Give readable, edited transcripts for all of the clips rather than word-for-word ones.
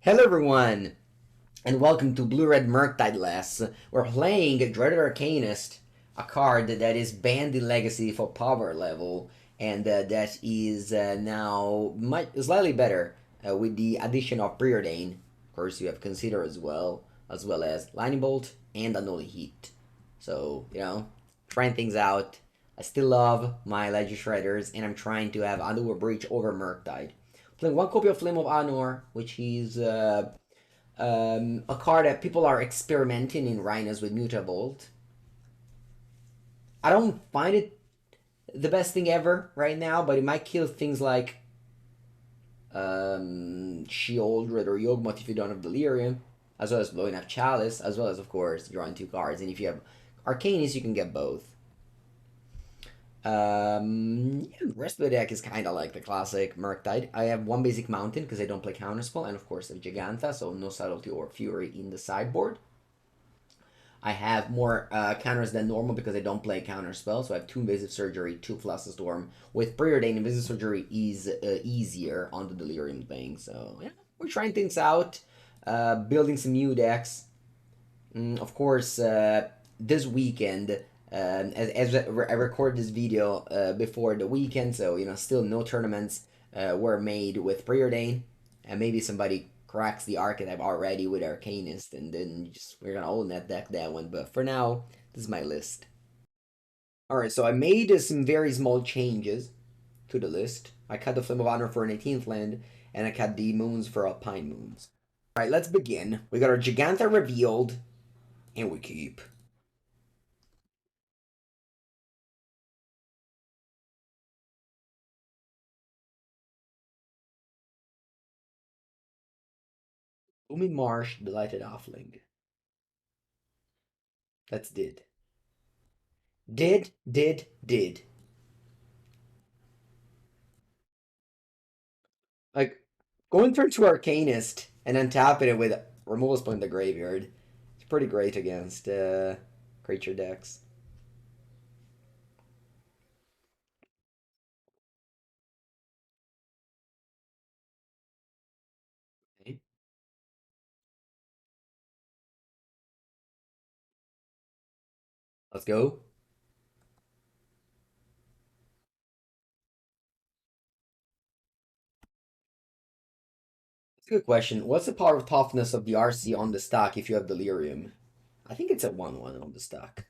Hello everyone, and welcome to Blue-Red Murktide Less. We're playing Dreadhorde Arcanist, a card that is banned in Legacy for power level, and that is now slightly better with the addition of Preordain. Of course, you have Consider as well as Lightning Bolt and Unholy Heat. So, trying things out. I still love my Legend Shredders, and I'm trying to have Underworld Breach over Murktide. Playing one copy of Flame of Anor, which is a card that people are experimenting in Rhinos with Mutavolt. I don't find it the best thing ever right now, but it might kill things like Sheoldred or Yawgmoth if you don't have Delirium, as well as blowing up Chalice, as well as, of course, drawing two cards. And if you have Arcanist, you can get both. Yeah, the rest of the deck is kind of like the classic Murktide. I have one basic mountain because I don't play Counterspell, and of course a Giganta, so no Subtlety or Fury in the sideboard. I have more counters than normal because I don't play Counterspell, so I have two Invasive Surgery, two Flusterstorm. With Preordain, Invasive Surgery is easier on the Delirium thing, so yeah, we're trying things out, building some new decks. Of course, this weekend, as I record this video before the weekend, so still no tournaments were made with Preordain, and maybe somebody cracks the archetype already with Arcanist, and then we're gonna own that deck that one. But for now, this is my list. All right, so I made some very small changes to the list. I cut the Flame of Honor for an 18th land, and I cut the moons for Alpine Moons. All right, let's begin. We got our Giganta revealed, and we keep. Umi Marsh, Delighted Offling. That's did. Did. Like, going through to Arcanist and then tapping it with Removal Spell in the graveyard. It's pretty great against creature decks. Okay, let's go. That's a good question. What's the power of toughness of the RC on the stack if you have Delirium? I think it's a 1/1 on the stack.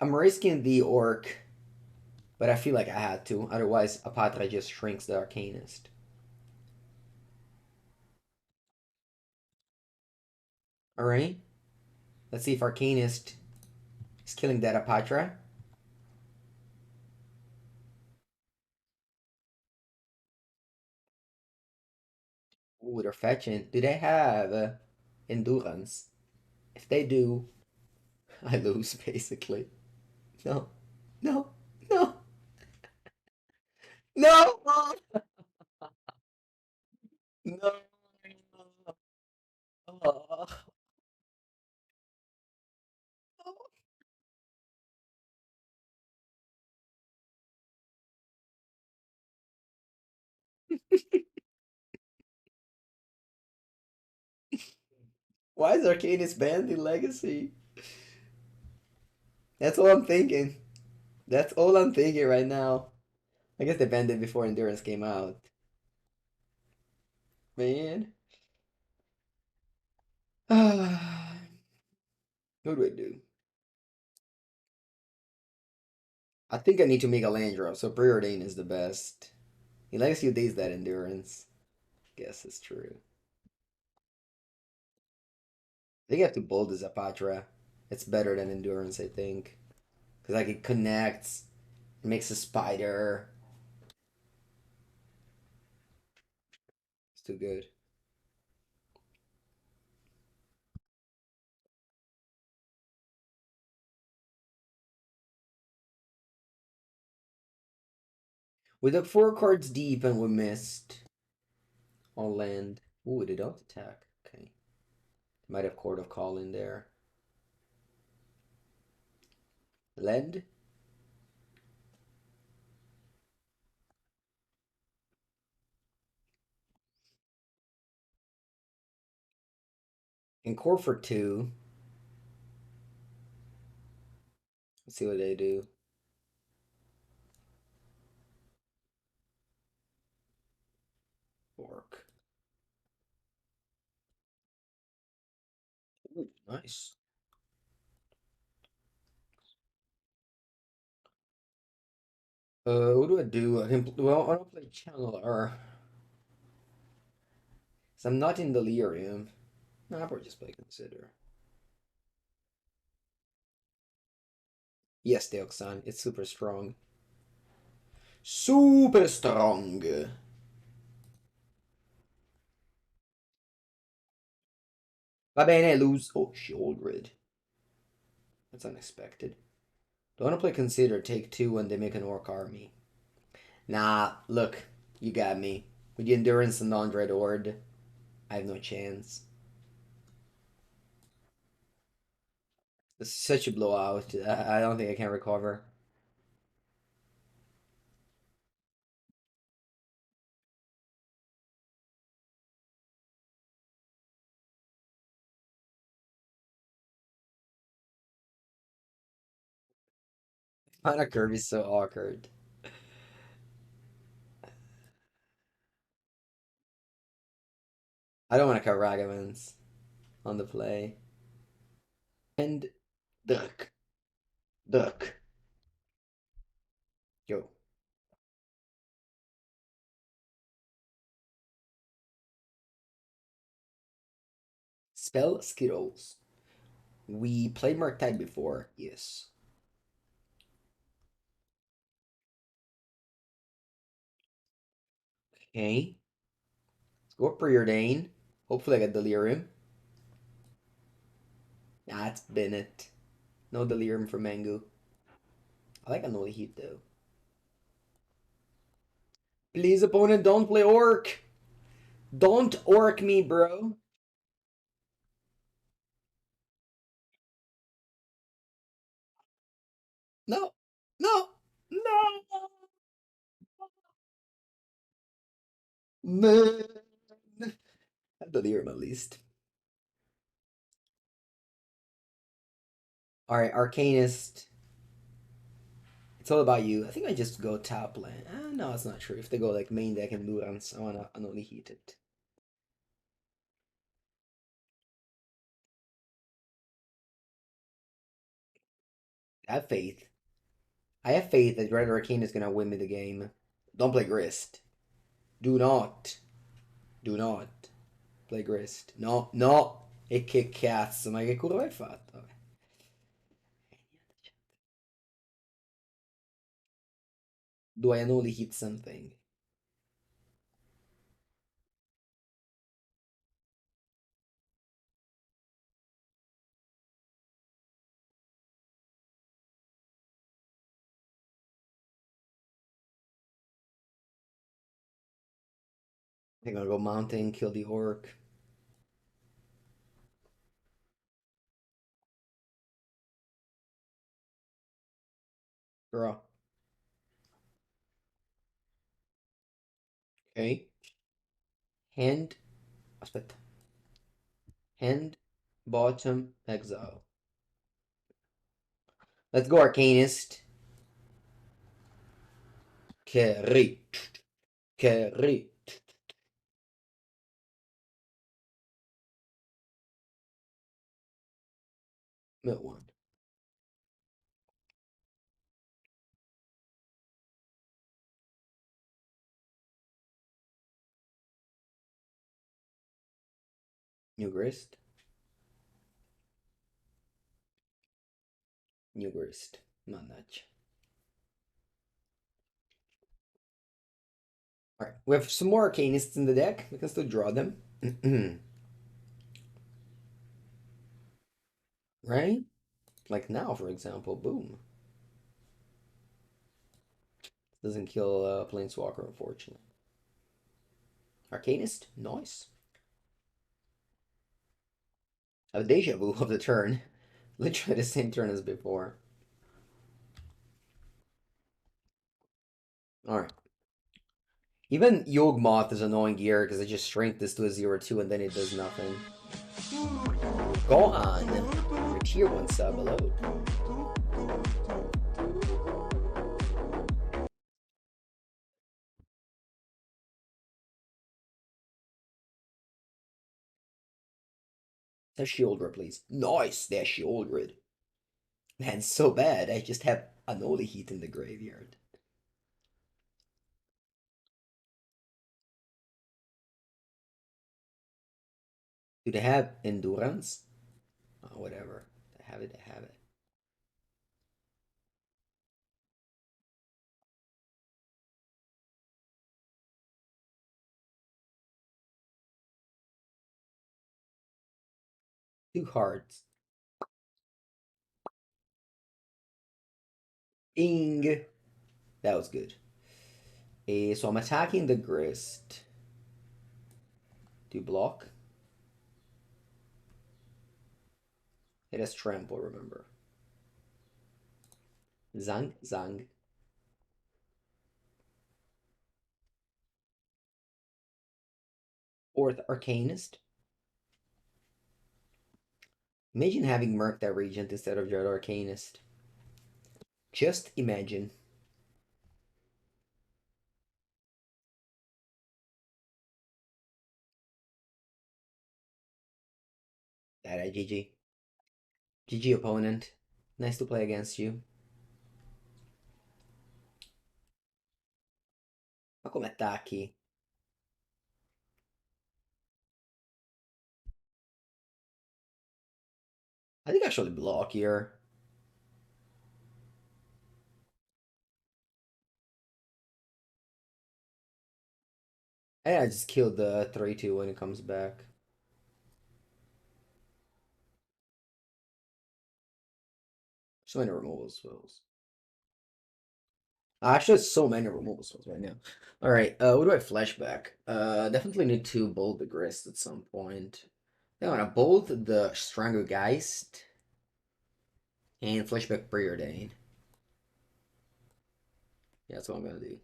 I'm risking the Orc, but I feel like I had to. Otherwise, Apatra just shrinks the Arcanist. Alright. Let's see if Arcanist is killing that Apatra. Ooh, they're fetching. Do they have endurance? If they do, I lose basically. No, no, no, no, no. Oh. Why is Arcanist banned in Legacy? That's all I'm thinking. That's all I'm thinking right now. I guess they banned it before Endurance came out. Man. What do I do? I think I need to make a land drop, so Preordain is the best. In Legacy, you days that Endurance. Guess it's true. I think I have to bold the Zapatra. It's better than Endurance, I think. Because like it connects, it makes a spider. It's too good. We took 4 cards deep and we missed on land. Ooh, they don't attack. Okay. Might have Court of Call in there. Land? And core for 2. Let's see what they do. Orc. Ooh, nice. What do I do? Well, I don't play Channeler. So I'm not in Delirium. No, I'll probably just play Consider. Yes, Deoxan. It's super strong. Super strong. Va bene, lose. Oh, Shieldred. That's unexpected. Don't want to play Consider, take 2 when they make an Orc army. Nah, look. You got me. With the Endurance and non-Dreadhorde, I have no chance. It's such a blowout. I don't think I can recover. Mana curve is so awkward. I don't want to cut Ragavans on the play. And duck. Duck. Yo. Spell Skittles. We played Murktide before. Yes. Okay. Let's go Preordain. Hopefully I get Delirium. That's Bennett. No Delirium for Mango. I like Unholy Heat though. Please, opponent, don't play Orc. Don't Orc me, bro. No. No. No. Man. Delirium at least. Alright, Arcanist. It's all about you. I think I just go top lane. No, it's not true. If they go like main deck and Lurans, I wanna Unholy Heat it. I have faith. I have faith that Dreadhorde Arcanist is gonna win me the game. Don't play Grist. Do not. Do not play Grist. No, no. E che cazzo, ma che curva hai fatto? Vabbè. Do I only hit something? I think I'll go mountain, kill the orc. Draw. Okay. Hand. Aspetta. Hand. Bottom. Exile. Let's go Arcanist. Carry. Carry. Mill one. New Grist. New Grist. Mannaggia. Alright, we have some more Arcanists in the deck. We can still draw them. Right? Like now, for example. Boom. Doesn't kill Planeswalker, unfortunately. Arcanist? Nice. I have a deja vu of the turn. Literally the same turn as before. Alright. Even Yawgmoth is annoying here because I just shrink this to a 0-2 and then it does nothing. Go on. Your tier 1 sub, hello. That Shieldred, please. Nice, that Shieldred. Man, so bad. I just have Unholy Heat in the graveyard. Do they have Endurance? Oh, whatever. I have it, I have it. Two cards. Ing. That was good. So I'm attacking the Grist. Do you block? It has Trample, remember. Zang, Zang. Fourth Arcanist. Imagine having Murktide Regent instead of Dreadhorde Arcanist. Just imagine. That GG. GG opponent. Nice to play against you. Ma come attacchi? I think I should block here. And I just killed the 3-2 when it comes back. So many removal spells. Actually, so many removal spells right now. Alright, what do I flashback? Definitely need to bolt the Grist at some point. I want to bolt the Strangergeist and flashback Preordain. Yeah, that's what I'm gonna do.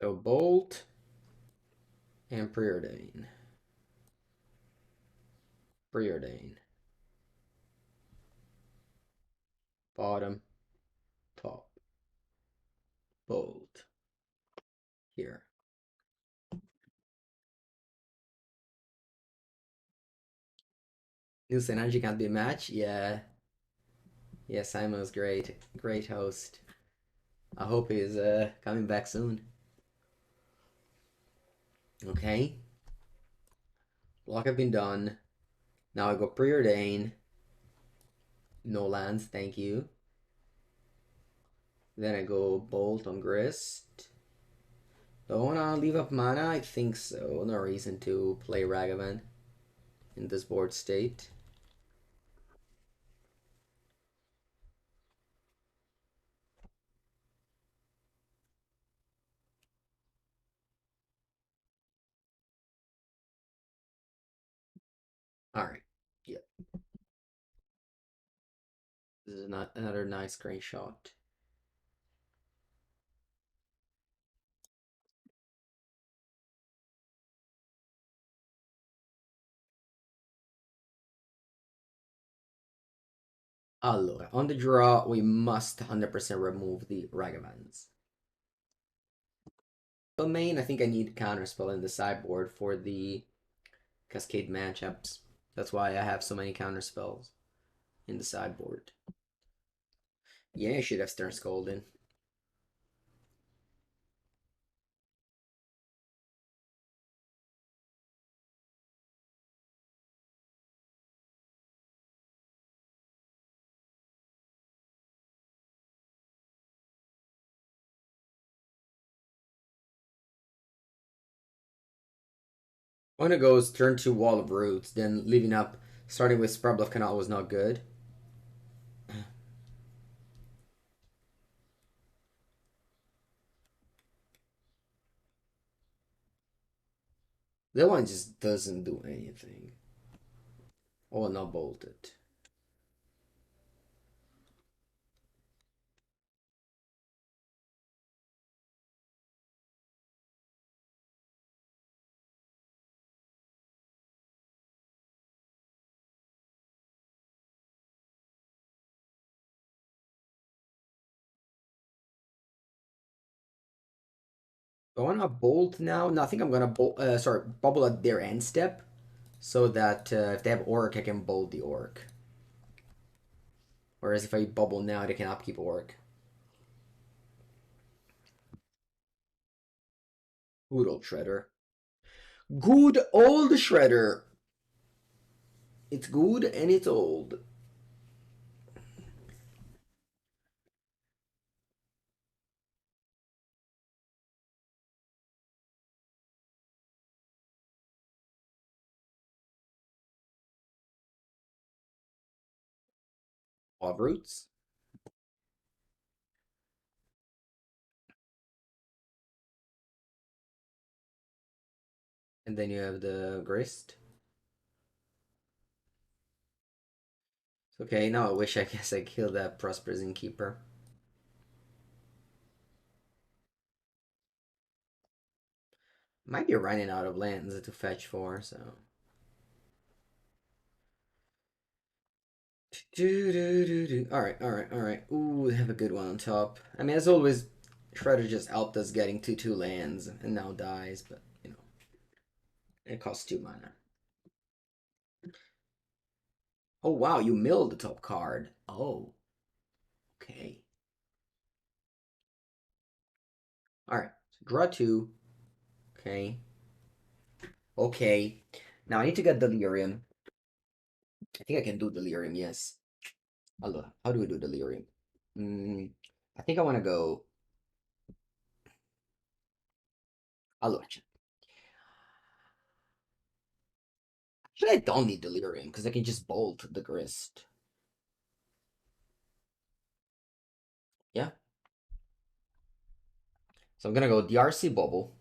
So bolt and Preordain. Preordain. Bottom, top. Bolt. Here. New Synergy can't be matched? Yeah. Yeah, Simon's great. Great host. I hope he's coming back soon. Okay. Block have been done. Now I go Preordain. No lands, thank you. Then I go Bolt on Grist. Don't wanna leave up mana? I think so. No reason to play Ragavan in this board state. Alright. Yeah. This is not another nice screenshot. Allora, on the draw, we must 100% remove the Ragavans. But main, I think I need counterspell in the sideboard for the Cascade matchups. That's why I have so many counterspells in the sideboard. Yeah, I should have Stern Scalding. When it goes turn 2 Wall of Roots, then leaving up Starting with Spirebluff Canal was not good. That one just doesn't do anything. Oh, not bolted. I want to bolt now. No, I think I'm gonna bubble at their end step, so that if they have orc, I can bolt the orc. Whereas if I bubble now, they can upkeep orc. Good old shredder. Good old shredder. It's good and it's old. Love roots. And then you have the grist. Okay, now I wish I guess I killed that Prosperous Innkeeper. Might be running out of lands to fetch for, so. Alright, alright, alright. Ooh, they have a good one on top. I mean, as always, Shredder just helped us getting 2/2 lands and now dies, but, you know. It costs 2 mana. Oh, wow, you milled the top card. Oh, okay. Alright, so draw 2. Okay. Okay. Now I need to get Delirium. I think I can do Delirium, yes. Allora, how do we do Delirium? I think I want to go. Allora, actually, I don't need Delirium because I can just bolt the Grist. Yeah. So I'm gonna go DRC Bauble.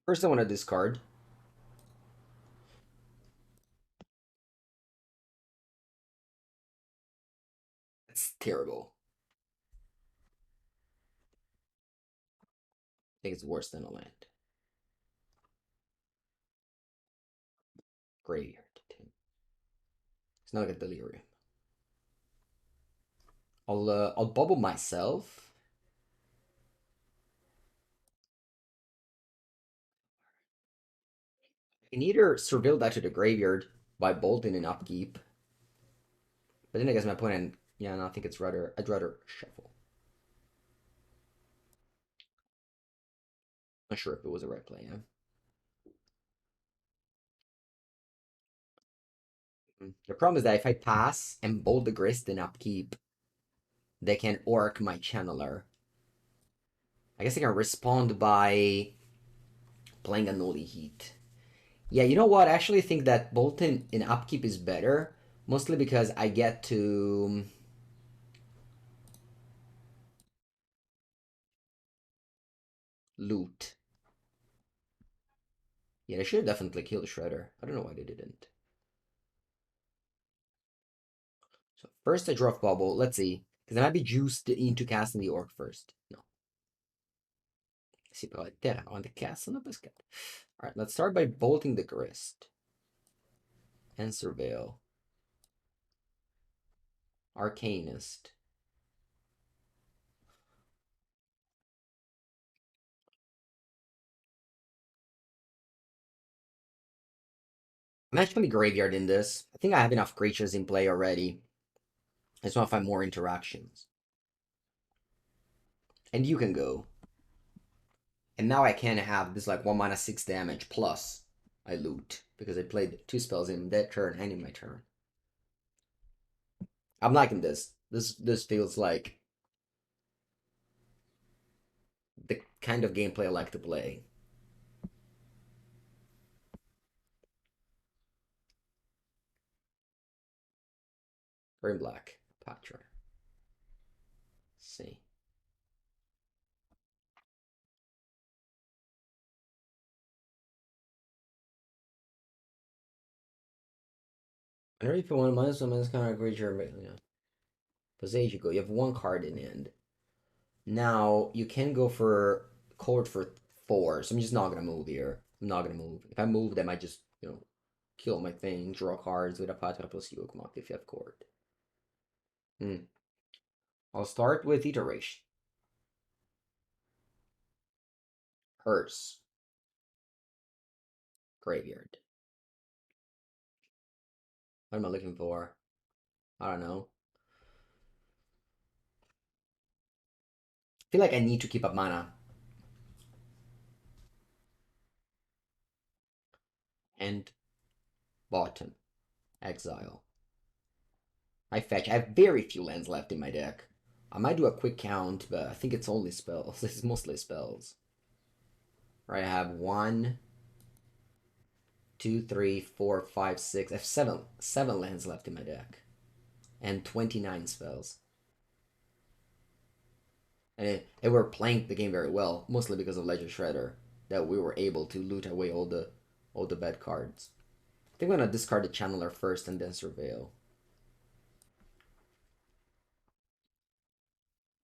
First, I want to discard. That's terrible. I think it's worse than a land. Graveyard too. It's not like a Delirium. I'll bubble myself. I can either surveil that to the graveyard by bolting and upkeep. But then I guess my opponent, yeah, no, I think I'd rather shuffle. Not sure if it was the right play, yeah. The problem is that if I pass and bolt the Grist and upkeep, they can orc my channeler. I guess I can respond by playing Unholy Heat. Yeah, you know what? I actually think that Bolton in upkeep is better, mostly because I get to loot. Yeah, they should have definitely killed Shredder. I don't know why they didn't. So first I draw Bauble. Let's see. Because I might be juiced into casting the Orc first. No. Si può terra on the castle of pescat. Alright, let's start by bolting the Grist. And Surveil. Arcanist. I'm actually graveyard in this. I think I have enough creatures in play already. I just want to find more interactions. And you can go. And now I can have this like 1 mana 6 damage plus I loot. Because I played 2 spells in that turn and in my turn. I'm liking this. This feels like the kind of gameplay I like to play. Green black. Patra. See. Whenever you put one minus kind of creature, you know. Posage, you go. You have one card in hand. Now you can go for court for 4, so I'm just not gonna move here. I'm not gonna move. If I move, they might just, you know, kill my thing, draw cards with a Patra plus Yawgmoth if you have court. I'll start with iteration. Hers. Graveyard. What am I looking for? I don't know. I feel like I need to keep up mana. And bottom. Exile. I fetch. I have very few lands left in my deck. I might do a quick count, but I think it's only spells. It's mostly spells. Right, I have 1, 2, 3, 4, 5, 6. I have seven lands left in my deck. And 29 spells. And they were playing the game very well, mostly because of Ledger Shredder, that we were able to loot away all the bad cards. I think I'm gonna discard the Channeler first and then Surveil.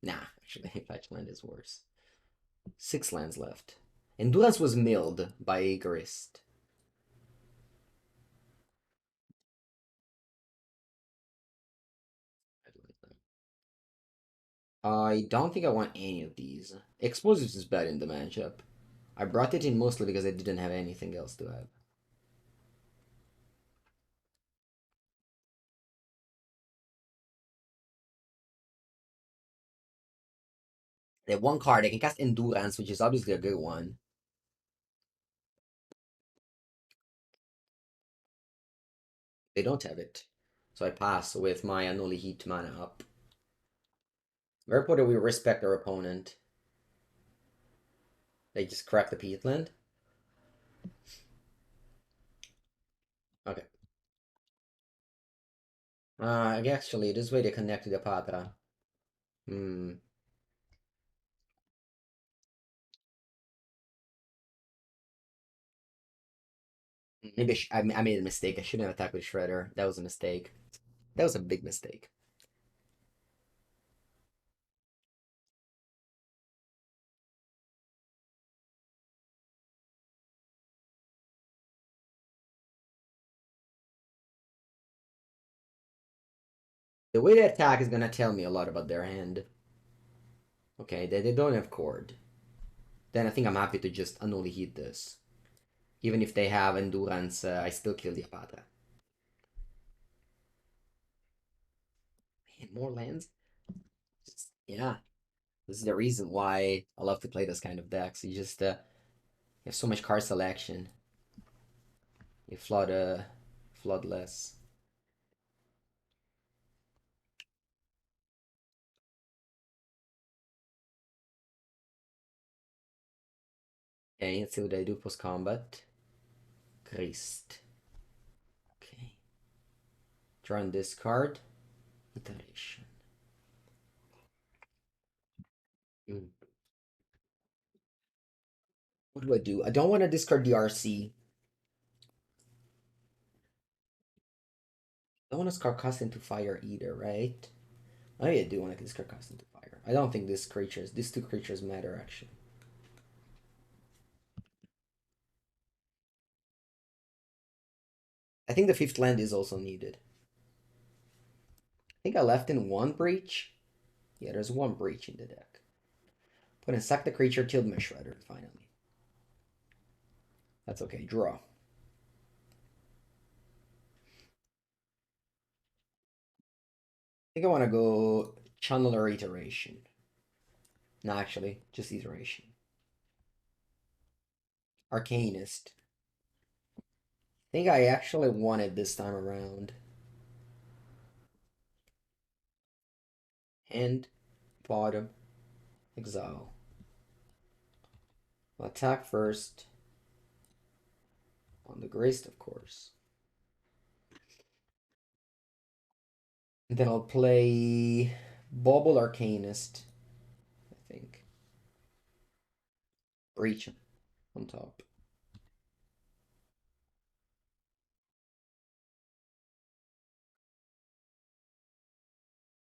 Nah, actually, Fetch Land is worse. 6 lands left. Endurance was milled by a Grist. I don't think I want any of these. Explosives is bad in the matchup. I brought it in mostly because I didn't have anything else to have. They have one card. They can cast Endurance, which is obviously a good one. They don't have it. So I pass with my Unholy Heat mana up. Very important we respect our opponent. They just crack the peatland. Okay. Actually, this way they connect to the Patra. Hmm. Maybe I made a mistake. I shouldn't have attacked with Shredder. That was a mistake. That was a big mistake. The way they attack is gonna tell me a lot about their hand. Okay, they don't have Cord. Then I think I'm happy to just Unholy Heat this. Even if they have Endurance, I still kill the Apata. Man, more lands? Yeah. This is the reason why I love to play this kind of decks. You just you have so much card selection. You flood less. Okay, let's see what I do post combat. Christ. Okay. Draw on this card. Iteration. Mm. What do I do? I don't want to discard the RC. I don't want to discard Cast into Fire either, right? Maybe I do want to discard Cast into Fire. I don't think these two creatures matter actually. I think the 5th land is also needed. I think I left in 1 breach. Yeah, there's 1 breach in the deck. I'm gonna sack the creature, killed my Shredder, finally. That's okay, draw. I think I want to go Channeler Iteration. No, actually, just Iteration. Arcanist. I think I actually won it this time around. Hand, bottom, exile. I'll attack first. On the Grist, of course. And then I'll play Bauble Arcanist, I think. Breach on top.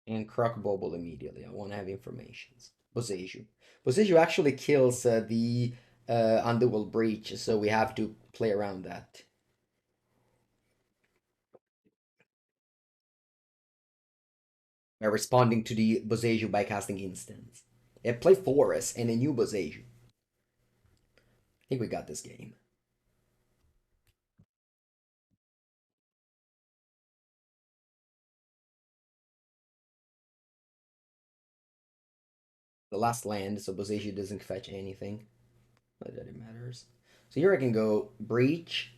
And Croc Bauble immediately. I want to have informations. Boseiju. Boseiju actually kills the Underworld Breach, so we have to play around that. By responding to the Boseiju by casting instants. Yeah, play Forest and a new Boseiju. I think we got this game. The last land, so Boseiju doesn't fetch anything. Not that it matters. So here I can go Breach.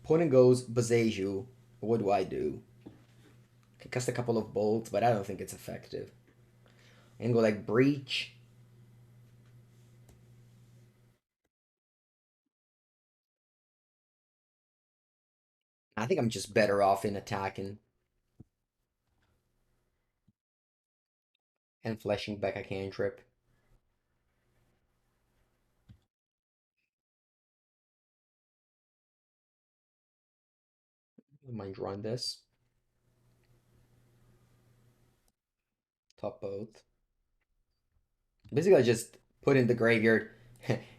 Opponent goes Boseiju. What do I do? I can cast a couple of bolts, but I don't think it's effective. I can go like Breach. I think I'm just better off in attacking and fleshing back a cantrip. I might run this. Top both. Basically, I just put in the graveyard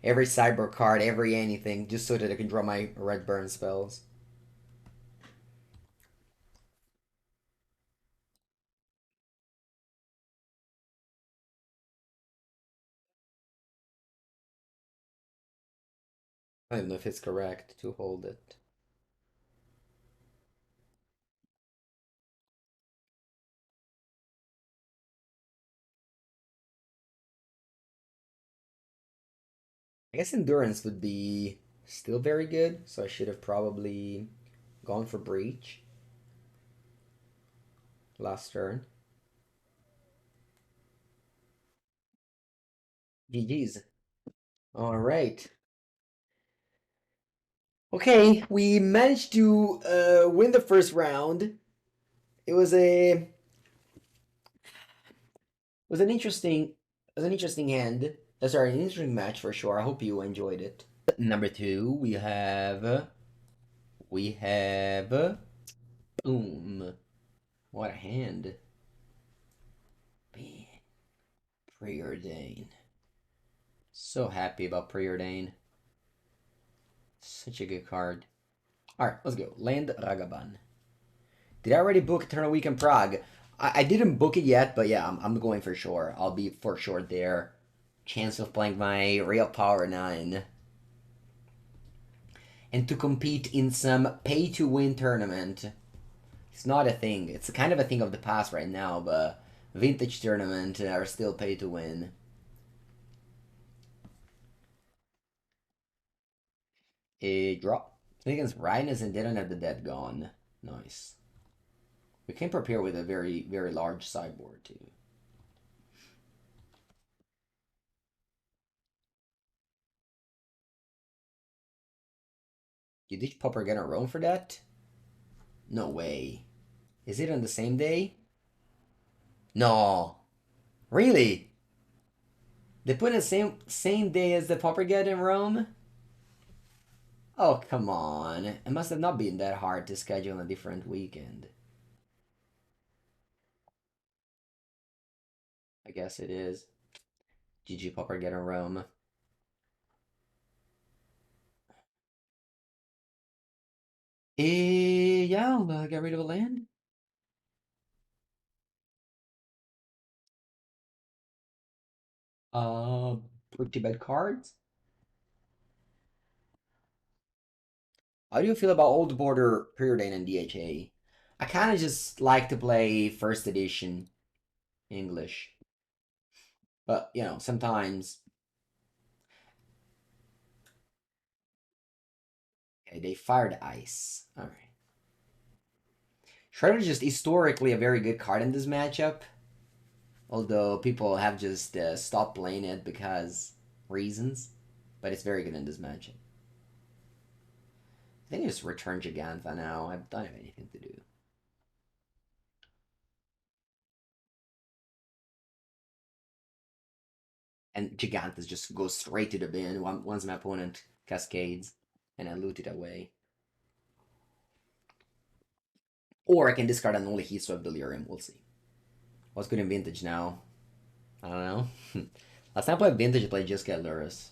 every cyber card, every anything, just so that I can draw my red burn spells. I don't know if it's correct to hold it. I guess endurance would be still very good, so I should have probably gone for breach last turn. GG's. All right. Okay, we managed to win the first round. It was an interesting hand. Sorry, an interesting match for sure. I hope you enjoyed it. Number two, we have boom. What a hand. Man, Preordain. So happy about Preordain. Such a good card. Alright, let's go. Land Ragavan. Did I already book Eternal Week in Prague? I didn't book it yet, but yeah, I'm going for sure. I'll be for sure there. Chance of playing my Real Power 9. And to compete in some pay-to-win tournament. It's not a thing. It's kind of a thing of the past right now, but vintage tournament are still pay-to-win. A drop. Against Rhinus and didn't have the dead gone. Nice. We can prepare with a very, very large sideboard too. Did each popper get a roam for that? No way. Is it on the same day? No. Really? They put it the same day as the popper get in Rome? Oh, come on. It must have not been that hard to schedule a different weekend. I guess it is. GG popper get in Rome. Yeah, I'll get rid of a land. Uh, pretty bad cards. How do you feel about Old Border Preordain and DHA? I kind of just like to play first edition English. But, you know, sometimes okay, they fired ice. Alright. Shredder is just historically a very good card in this matchup. Although people have just stopped playing it because reasons. But it's very good in this matchup. I think I just return Gigantha now. I don't have anything to do. And Gigantus just goes straight to the bin once my opponent cascades, and I loot it away. Or I can discard an Unholy Heat, swap Delirium. We'll see. What's good in Vintage now? I don't know. Last time I played Vintage, I played just get Lurrus.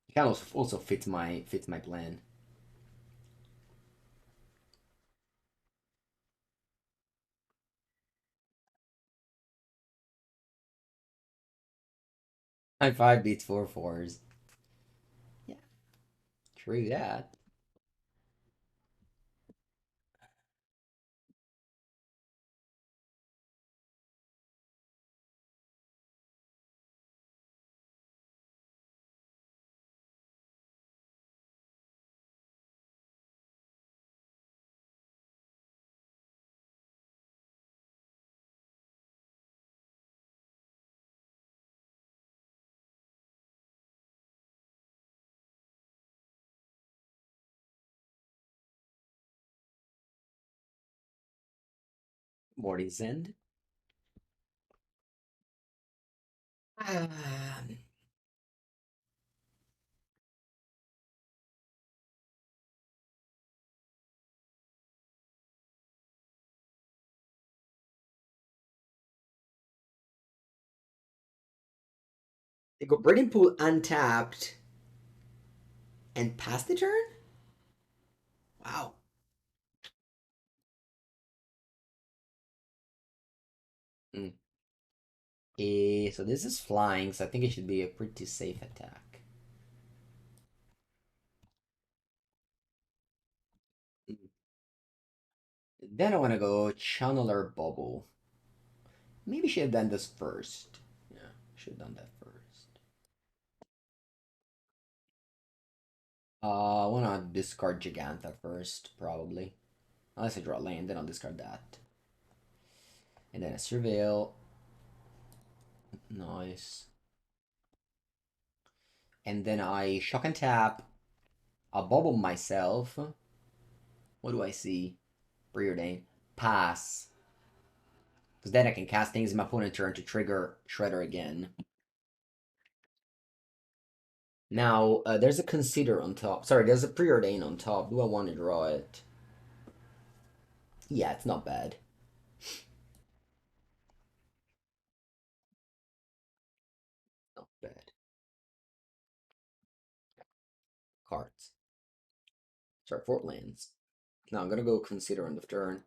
It kind of also fits my plan. High five beats 4/4s. Yeah, true that. Morty's End. Ah, they go Breeding Pool untapped and pass the turn? Wow. Mm. So this is flying, so I think it should be a pretty safe attack. Mm. Then I want to go Channeler Bauble. Maybe should have done this first. Yeah, should have done that first. I want to discard Giganta first, probably. Unless I draw land, then I'll discard that. And then a Surveil. Nice. And then I shock and tap. I'll bubble myself. What do I see? Preordain. Pass. Because then I can cast things in my opponent's turn to trigger Shredder again. Now, there's a Consider on top. Sorry, there's a Preordain on top. Do I want to draw it? Yeah, it's not bad. Not bad. Cards. Sorry, Fort lands. Now I'm gonna go Consider on the turn.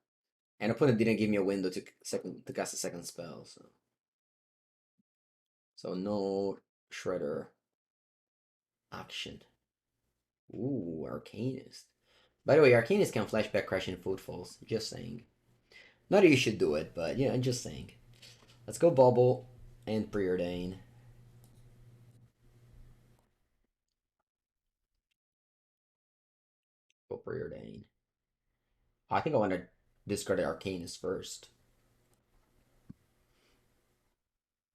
And opponent didn't give me a window to cast a second spell, so no Shredder action. Ooh, Arcanist. By the way, Arcanist can flashback crash in Footfalls. Just saying. Not that you should do it, but yeah, just saying. Let's go Bauble and Preordain. Go Preordain. I think I want to discard the Arcanist first.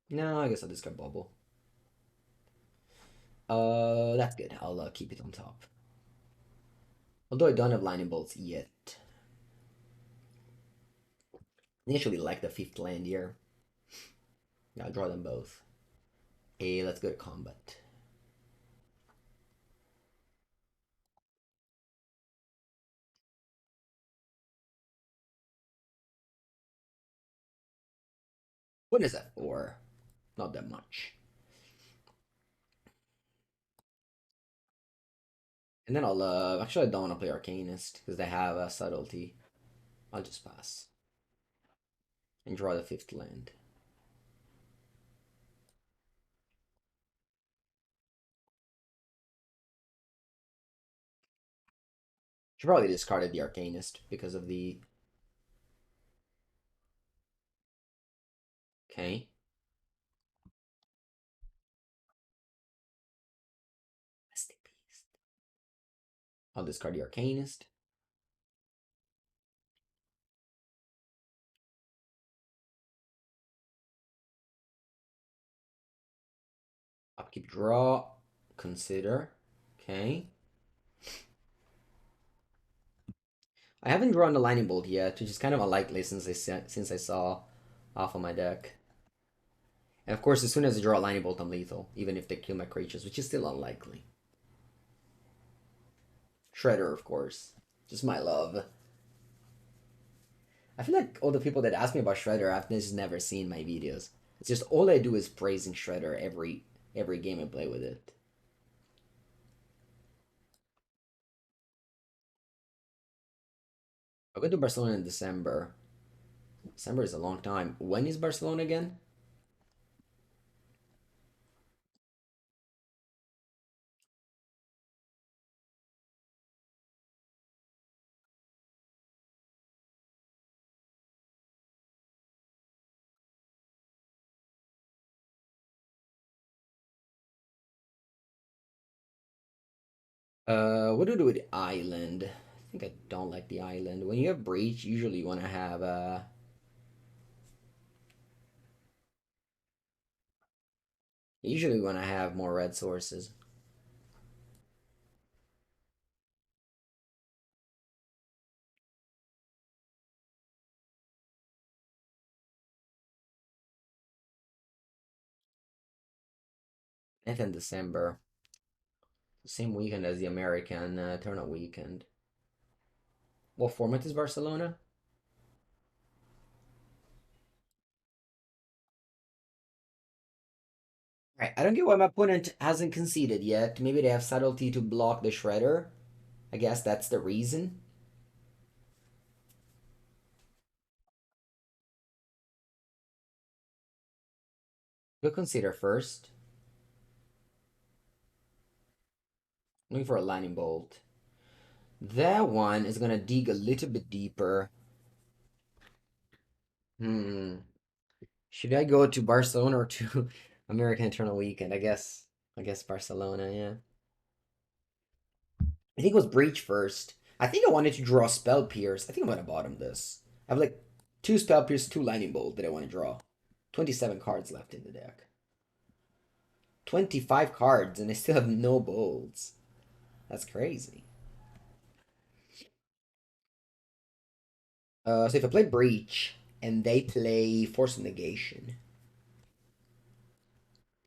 No, I guess I'll discard Bauble. That's good. I'll keep it on top. Although I don't have lightning bolts yet. I actually like the fifth land here. Yeah, I'll draw them both. Hey, let's go to combat. What is that for? Not that much. And then I'll, actually I don't want to play Arcanist, because they have a subtlety. I'll just pass. And draw the fifth land. Should probably discarded the Arcanist, because of the... Okay. I'll discard the Arcanist. Upkeep draw. Consider. Okay. I haven't drawn the Lightning Bolt yet, which is kind of unlikely since I saw off of my deck. And of course, as soon as I draw a Lightning Bolt, I'm lethal, even if they kill my creatures, which is still unlikely. Shredder, of course. Just my love. I feel like all the people that ask me about Shredder have just never seen my videos. It's just all I do is praising Shredder every game I play with it. I'll go to Barcelona in December. December is a long time. When is Barcelona again? What do I do with the island? I think I don't like the island. When you have breach, usually you want to have more red sources. And then December, same weekend as the American tournament weekend. What format is Barcelona? Right, I don't get why my opponent hasn't conceded yet. Maybe they have subtlety to block the Shredder. I guess that's the reason. We'll consider first. Looking for a Lightning Bolt. That one is gonna dig a little bit deeper. Hmm. Should I go to Barcelona or to American Eternal Weekend? I guess Barcelona, yeah. I think it was Breach first. I think I wanted to draw Spell Pierce. I think I'm gonna bottom this. I have like two Spell Pierce, two Lightning Bolt that I want to draw. 27 cards left in the deck. 25 cards and I still have no bolts. That's crazy. So if I play Breach and they play Force of Negation,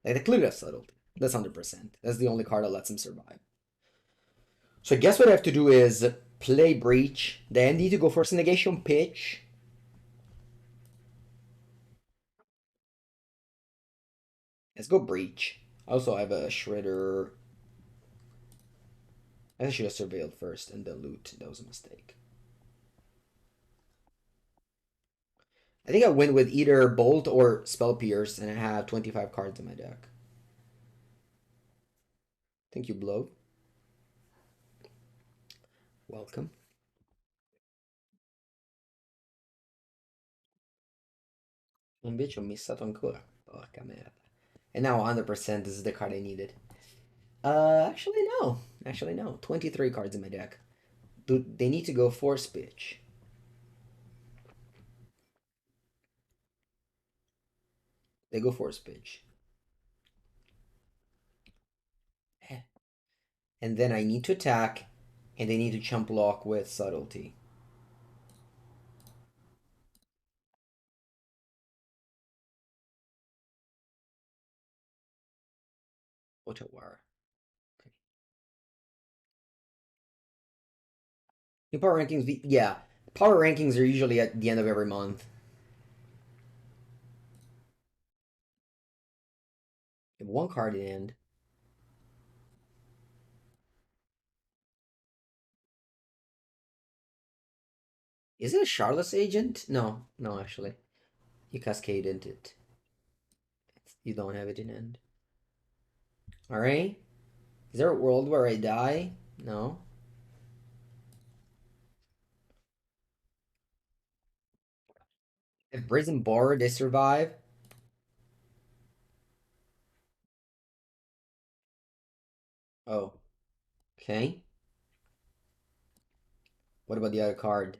like they clearly have Subtlety. That's 100%. That's the only card that lets them survive. So I guess what I have to do is play Breach, then need to go Force of Negation pitch. Let's go Breach. Also, I have a Shredder. I should have surveilled first and then loot. That was a mistake. I think I win with either Bolt or Spell Pierce, and I have 25 cards in my deck. Thank you, Blow. Welcome. Invece ho missato ancora. Porca merda. And now 100% this is the card I needed. Actually no. Actually no. 23 cards in my deck. They need to go Force Pitch. They go Force Pitch. And then I need to attack, and they need to chump block with Subtlety. Otawara. Okay. New power rankings, yeah. Power rankings are usually at the end of every month. You have one card in hand. Is it a Charlotte's Agent? No, no, actually. You cascaded it. You don't have it in hand. Alright. Is there a world where I die? No. If Brazen Boar, they survive. Oh, okay. What about the other card?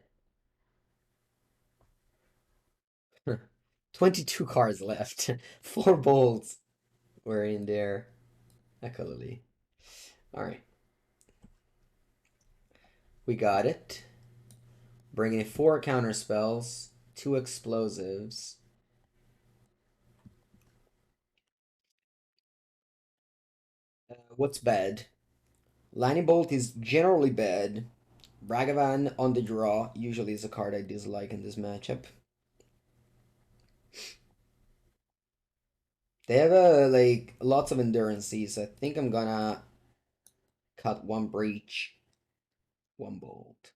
22 cards left. Four bolts were in there. Ecolally. Alright. We got it. Bringing in four counter spells, two explosives. What's bad? Lightning Bolt is generally bad. Ragavan on the draw usually is a card I dislike in this matchup. They have like lots of endurances. I think I'm gonna cut one breach, one bolt.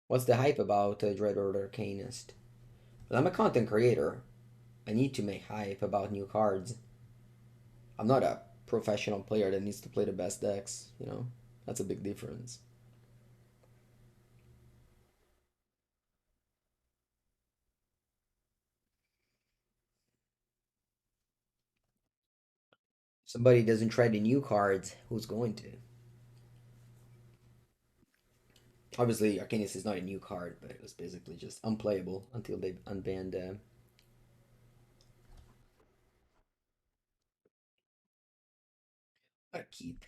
What's the hype about Dreadhorde Arcanist? Well, I'm a content creator. I need to make hype about new cards. I'm not a professional player that needs to play the best decks, you know? That's a big difference. Somebody doesn't try the new cards, who's going to? Obviously, Arcanist is not a new card, but it was basically just unplayable until they unbanned. What keep?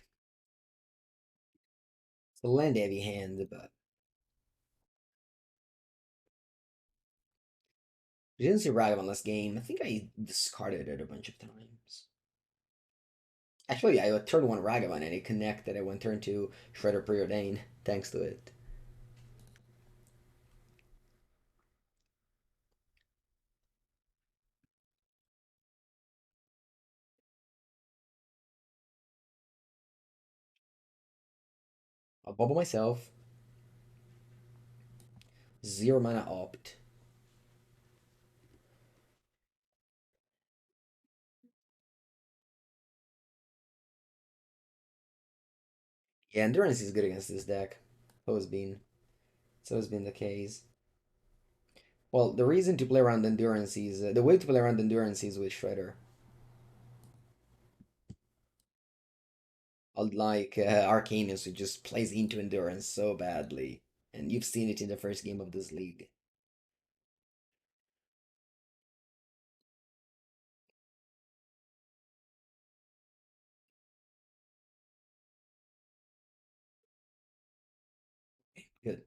It's a land heavy hand, but I didn't see Ragavan last game. I think I discarded it a bunch of times. Actually, I turned one Ragavan and it connected. I went turn to Shredder Preordain thanks to it. I'll bubble myself. Zero mana opt. Yeah, endurance is good against this deck. It's always been the case. Well, the reason to play around endurance is the way to play around endurance is with Shredder. Unlike Arcanus, who just plays into endurance so badly, and you've seen it in the first game of this league. Good.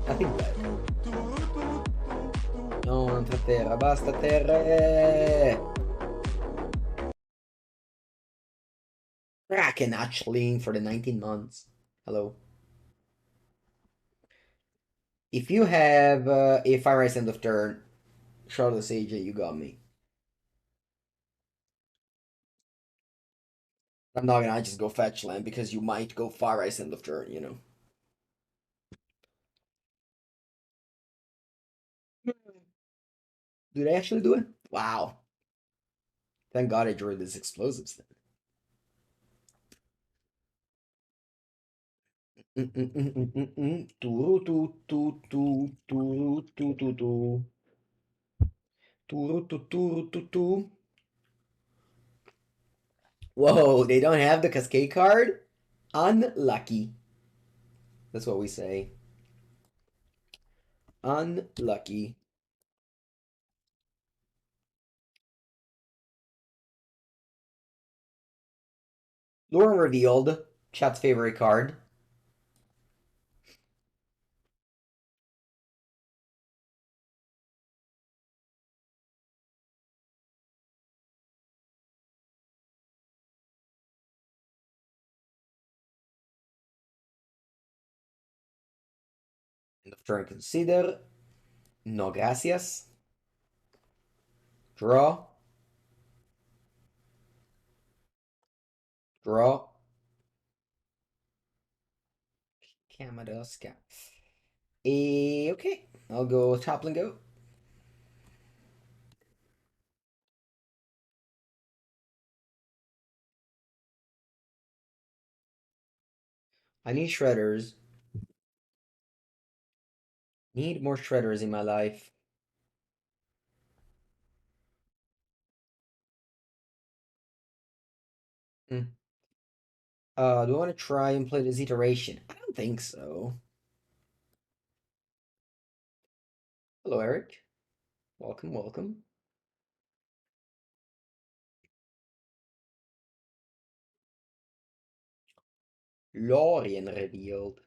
Nothing bad. No, non tra terra, basta terre! Kraken actually for the 19 months. Hello. If you have a Fire Ice end of turn, Charlotte Sage, you got me. I'm not gonna just go fetch land because you might go Fire Ice end of turn, you know. Do they actually do it? Wow. Thank God I drew this explosives then. Turu tu tu tu turu tu tu tu turu tu turu tu tu. Whoa, they don't have the Cascade card? Unlucky. That's what we say. Unlucky. Lore revealed. Chat's favorite card. End of turn consider. No gracias. Draw. Draw. Kamadoska. Okay. I'll go Toppling Goat. I need shredders. Need more shredders in my life. Hmm. Do I want to try and play this iteration? I don't think so. Hello, Eric. Welcome, welcome. Lorien revealed.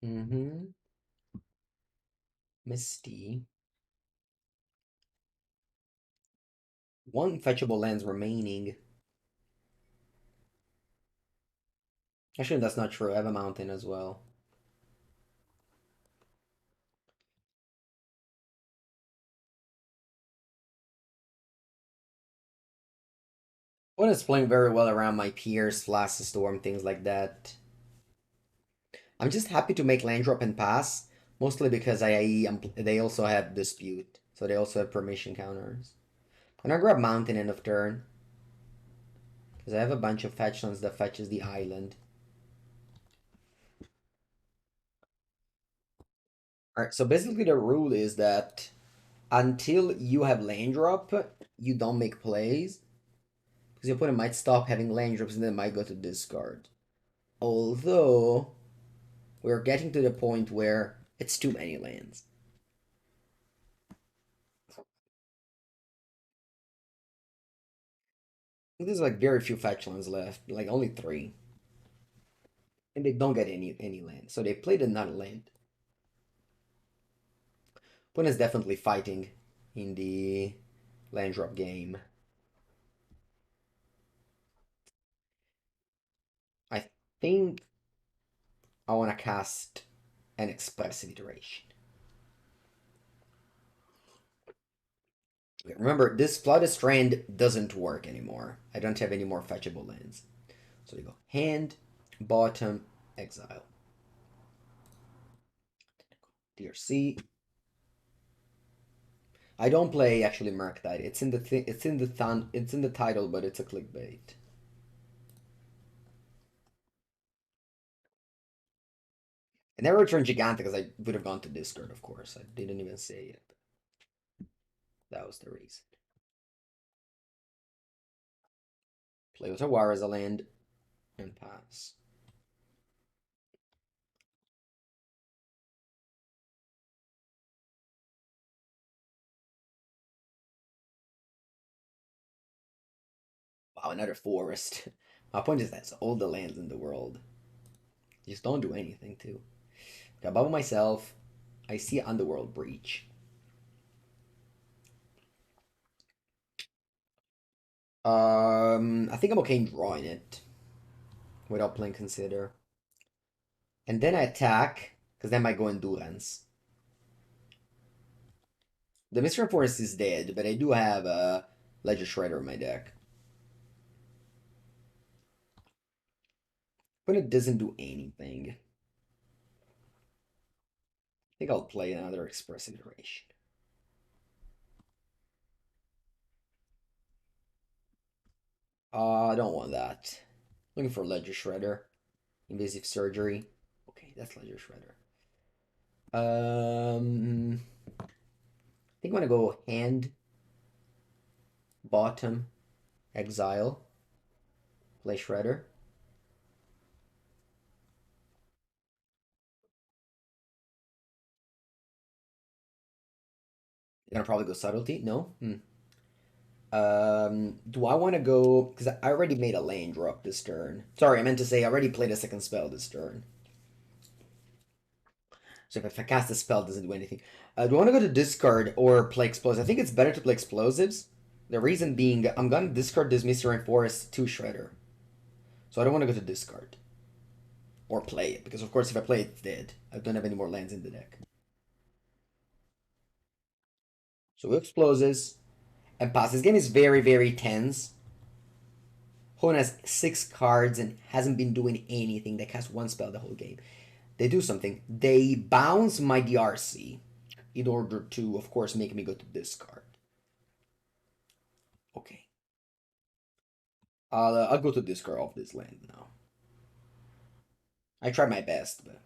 Mm-hmm. Misty. One fetchable lands remaining. Actually, that's not true. I have a mountain as well. One is playing very well around my peers, Flusterstorm, things like that. I'm just happy to make land drop and pass, mostly because they also have dispute, so they also have permission counters. I'm gonna grab mountain end of turn because I have a bunch of fetch lands that fetches the island. All right, so basically the rule is that until you have land drop, you don't make plays because your opponent might stop having land drops and then might go to discard. Although we're getting to the point where it's too many lands. There's like very few fetch lands left, like only three, and they don't get any land, so they played another land. Opponent's definitely fighting in the land drop game. I think I want to cast an Expressive Iteration. Remember, this Flooded Strand doesn't work anymore. I don't have any more fetchable lands. So we go hand, bottom, exile. DRC. I don't play actually Murktide. It's in the title, but it's a clickbait. I never returned Giganta because I would have gone to Discord, of course. I didn't even say it. That was the reason. Play with Otawara as a land and pass. Wow, another forest. My point is that's all the lands in the world. Just don't do anything too. Okay, above myself, I see Underworld Breach. I think I'm okay in drawing it without playing Consider. And then I attack, because then I go Endurance. The Misty Rainforest is dead, but I do have a Ledger Shredder in my deck. But it doesn't do anything. I think I'll play another Expressive Iteration. I don't want that. Looking for Ledger Shredder. Invasive Surgery. Okay, that's Ledger Shredder. I think I'm gonna go hand, bottom, exile, play Shredder. You're gonna probably go subtlety. No. Do I want to go? Because I already made a lane drop this turn. Sorry, I meant to say I already played a second spell this turn. So if I cast a spell, it doesn't do anything. Do I want to go to discard or play explosives? I think it's better to play explosives. The reason being, I'm gonna discard this Misty Rainforest to Shredder. So I don't want to go to discard. Or play it, because of course if I play it, it's dead. I don't have any more lands in the deck. So explosives and pass. This game is very, very tense. Hoenn has 6 cards and hasn't been doing anything. They cast one spell the whole game. They do something. They bounce my DRC in order to, of course, make me go to discard. Okay. I'll go to discard off this land now. I tried my best, but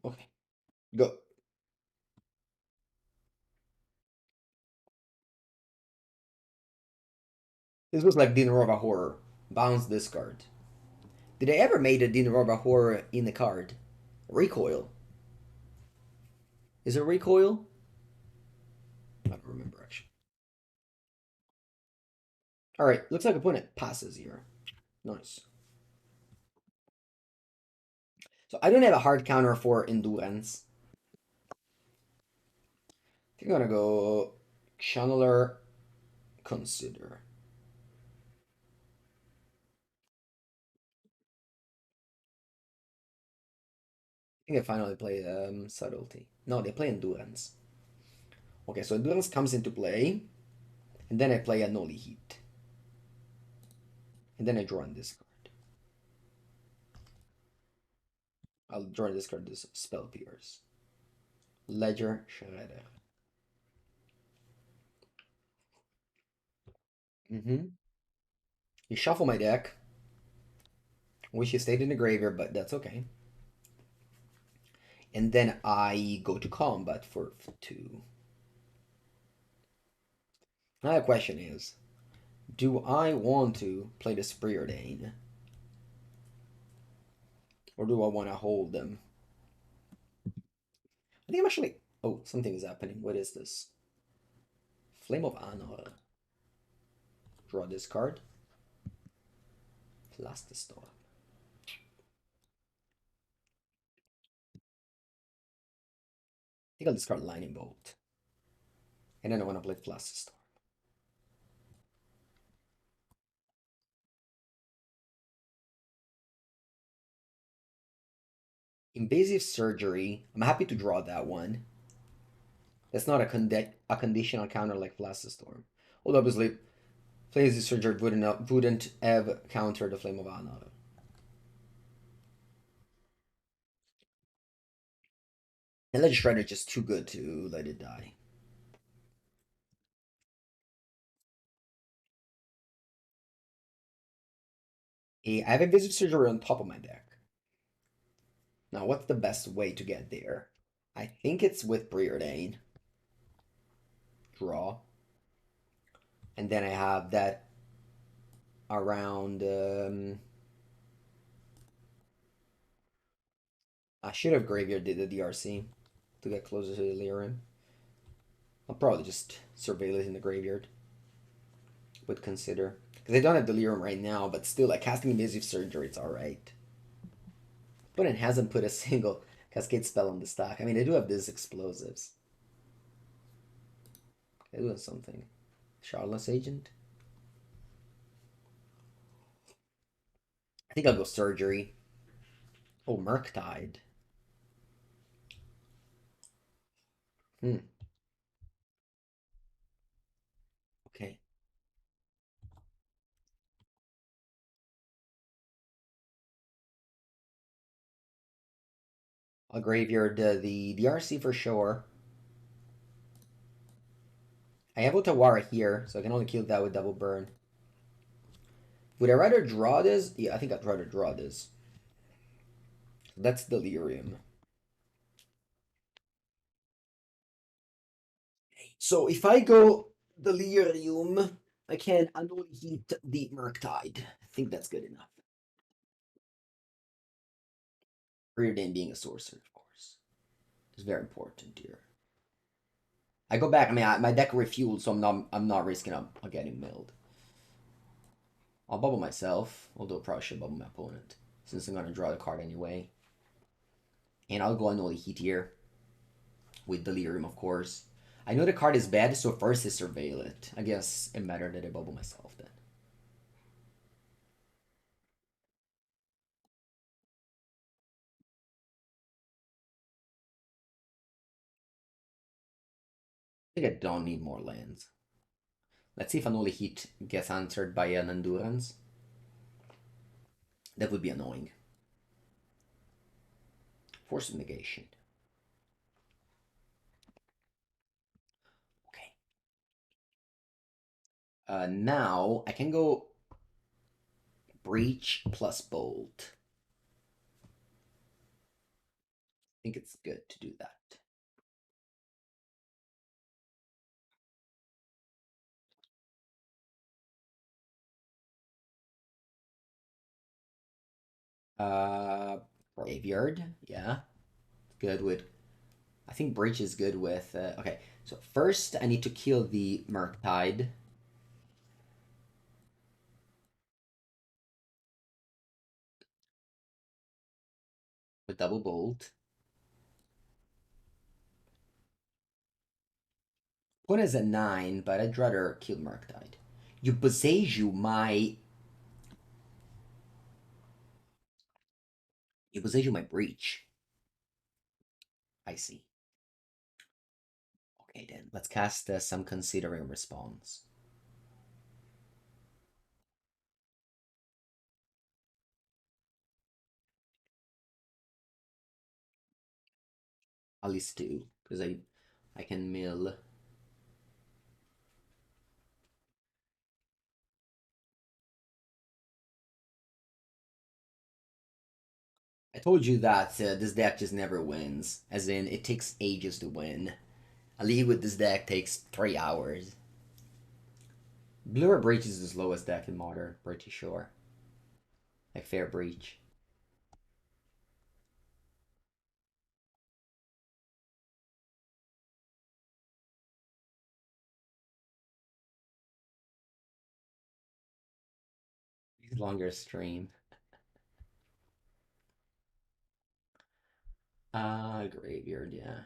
okay, go. This was like Dinner of a Horror. Bounce discard. Did I ever made a Dinarova horror in the card? Recoil. Is it recoil? I don't remember actually. Alright, looks like opponent passes here. Nice. So I don't have a hard counter for endurance. I think I'm gonna go Channeler Consider. I think I finally play Subtlety. No, they play Endurance. Okay, so Endurance comes into play, and then I play Unholy Heat. And then I draw on this card. I'll draw on this card this Spell Pierce. Ledger Shredder. You shuffle my deck. Wish you stayed in the graveyard, but that's okay. And then I go to combat for 2. Now the question is, do I want to play the Preordain? Or do I want to hold them? I think I'm actually... Oh, something is happening. What is this? Flame of Anor. Draw this card. Flusterstorm. I think I'll discard Lightning Bolt. And then I want to play Flusterstorm. Invasive Surgery. I'm happy to draw that one. That's not a conditional counter like Flusterstorm. Although obviously, Invasive Surgery wouldn't have countered the Flame of Anor. And Ledger Shredder is just too good to let it die. I have Invasive Surgery on top of my deck. Now, what's the best way to get there? I think it's with Preordain. Draw. And then I have that around... I should have graveyarded the DRC to get closer to the Delirium. I'll probably just surveil it in the graveyard. Would consider. Because I don't have Delirium right now, but still, like, casting Invasive Surgery, it's alright. But it hasn't put a single Cascade spell on the stack. I mean, I do have these explosives. I do have something. Charlotte's Agent? I think I'll go Surgery. Oh, Murktide. Hmm. Okay. I'll graveyard the DRC for sure. I have Otawara here, so I can only kill that with double burn. Would I rather draw this? Yeah, I think I'd rather draw this. That's Delirium. So if I go Delirium, I can Unholy Heat the Murktide. I think that's good enough. Preordain being a sorcerer, of course. It's very important here. I go back. I mean, my deck refueled, so I'm not risking on getting milled. I'll bubble myself, although I probably should bubble my opponent, since I'm gonna draw the card anyway. And I'll go Unholy Heat here with Delirium, of course. I know the card is bad, so first I surveil it. I guess it mattered that I bubble myself then. I think I don't need more lands. Let's see if Unholy Heat gets answered by an Endurance. That would be annoying. Force of Negation. Okay. Now I can go Breach plus Bolt. I think it's good to do that. Uh, Graveyard, yeah. Good with. I think Breach is good with. Okay, so first I need to kill the Murktide. With double bolt. One is a 9, but I'd rather kill Murktide. You Boseiju my. You Boseiju my Breach. I see. Okay, then. Let's cast some Considering Response. At least 2, because I can mill. I told you that this deck just never wins. As in, it takes ages to win. A league with this deck takes 3 hours. Blue Breach is the slowest deck in Modern, pretty sure. Like Fair Breach. Longer stream. Graveyard, yeah.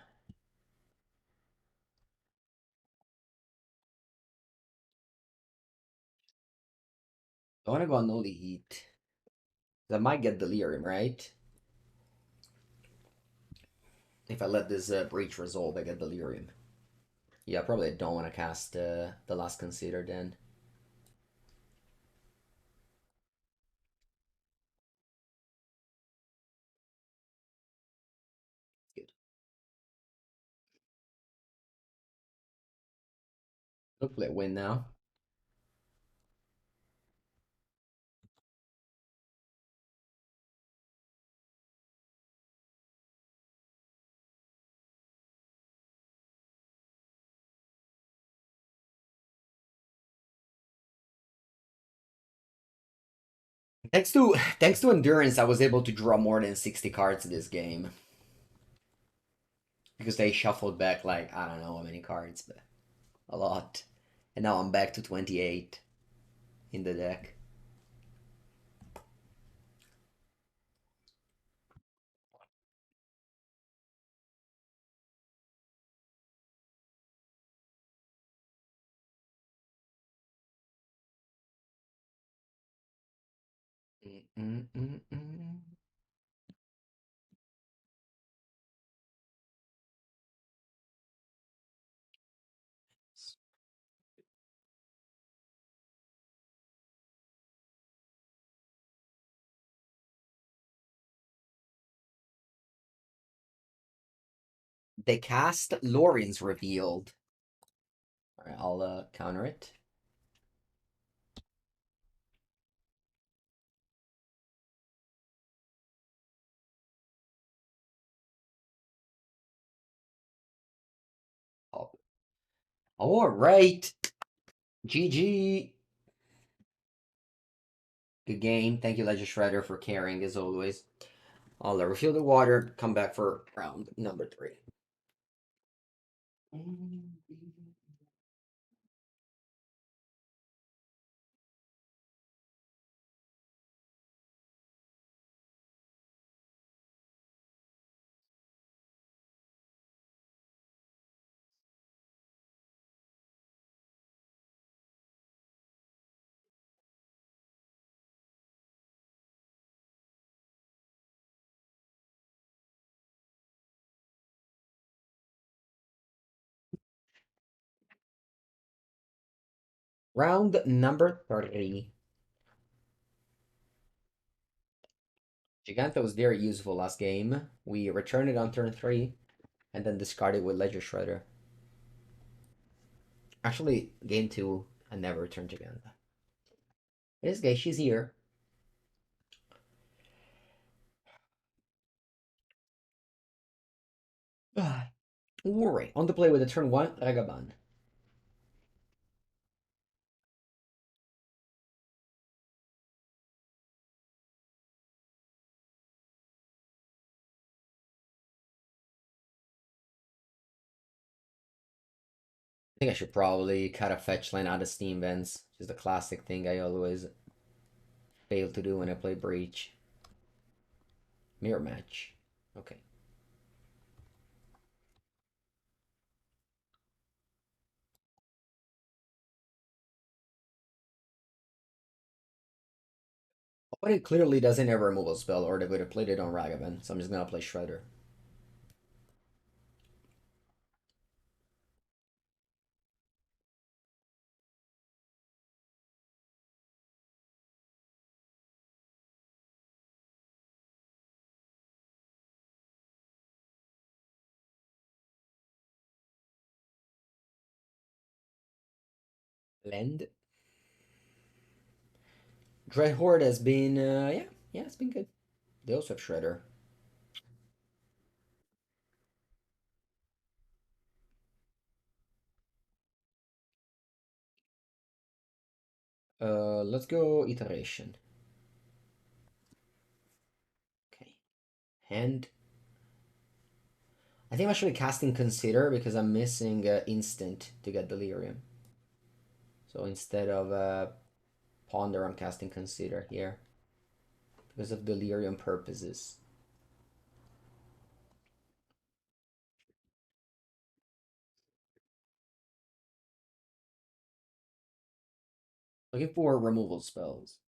I want to go Unholy Heat. I might get Delirium, right? If I let this Breach resolve, I get Delirium. Yeah, probably I don't want to cast the last Consider then. Good. Hopefully I win now. Thanks to endurance, I was able to draw more than 60 cards this game. Because they shuffled back like I don't know how many cards, but a lot. And now I'm back to 28 in the deck. Mm-mm-mm-mm. They cast Lorien's Revealed. Alright, I'll counter it. Oh. Alright. GG. Good game. Thank you, Legend Shredder, for caring as always. I'll refill the water, come back for round number 3. Round number 3. Giganta was very useful last game. We returned it on turn 3 and then discarded with Ledger Shredder. Actually, game 2, I never returned Giganta. This guy, she's here. Alright, on the play with a turn 1, Ragavan. I think I should probably cut a fetch line out of Steam Vents, which is the classic thing I always fail to do when I play Breach. Mirror match. Okay. But it clearly doesn't have a removal spell, or they would have played it on Ragavan, so I'm just gonna play Shredder. Lend. Dreadhorde has been, yeah, it's been good. They also have Shredder. Let's go Iteration. Okay. And I think I'm actually casting Consider because I'm missing Instant to get Delirium. So instead of Ponder, I'm casting Consider here because of Delirium purposes. Looking for removal spells.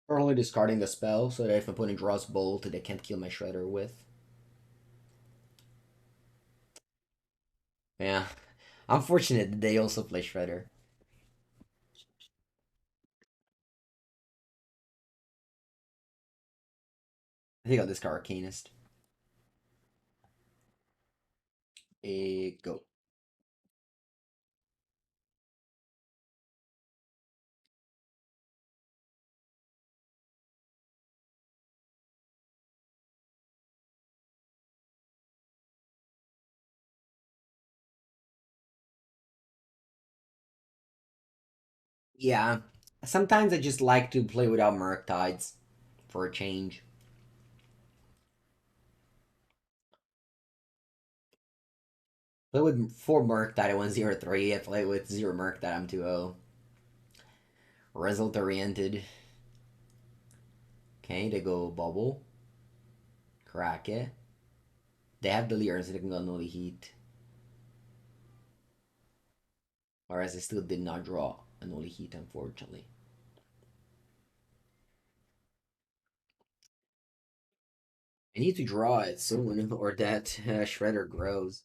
Currently discarding the spell so that if I'm putting Draws Bolt, they can't kill my Shredder with. Yeah. Unfortunate that they also play Shredder. I think I'll discard Arcanist. Go. Yeah. Sometimes I just like to play without Murktides for a change. Play with 4 Murktide at 103. I play with 0 Murktide, I'm 2-0. Result oriented. Okay, they go Bauble. Crack it. They have Delirium, so they can go Unholy Heat. Whereas I still did not draw Unholy Heat, unfortunately. I need to draw it soon, or that Shredder grows.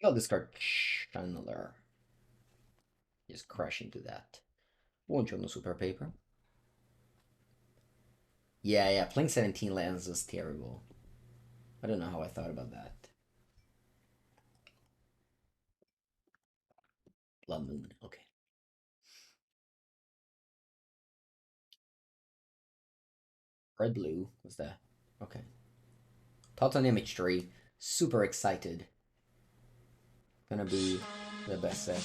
I'll discard Channeler. Just crush into that. Won't you no super paper? Yeah, playing 17 lands is terrible. I don't know how I thought about that. Blood Moon, okay. Red Blue, what's that? Okay. Thoughts on Image Tree. Super excited. Gonna be the best set.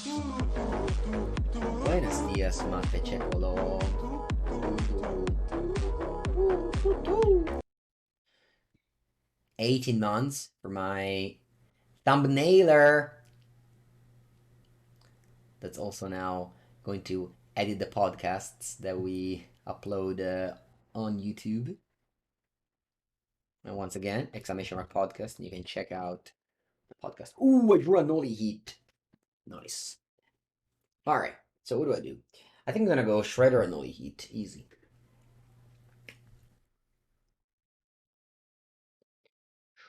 Buenos días, mate checolo. 18 months for my thumbnailer. That's also now going to edit the podcasts that we upload on YouTube. And once again, exclamation mark podcast, and you can check out the podcast. Ooh, I drew Unholy Heat. Nice. All right. So what do? I think I'm gonna go Shredder Unholy Heat. Easy.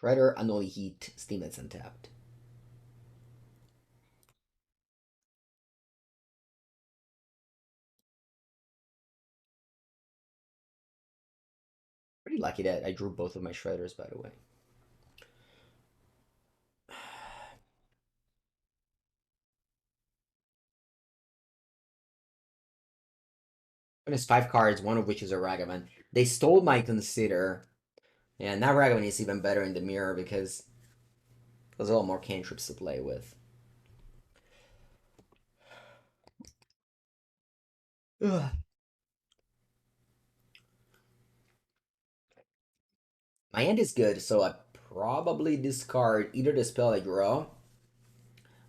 Shredder Unholy Heat. Steam that's untapped. Pretty lucky that I drew both of my Shredders, by the way. And it's 5 cards, one of which is a Ragavan. They stole my Consider. Yeah, now Ragavan is even better in the mirror because There's a lot more cantrips to play with. Ugh. My hand is good, so I probably discard either the spell I draw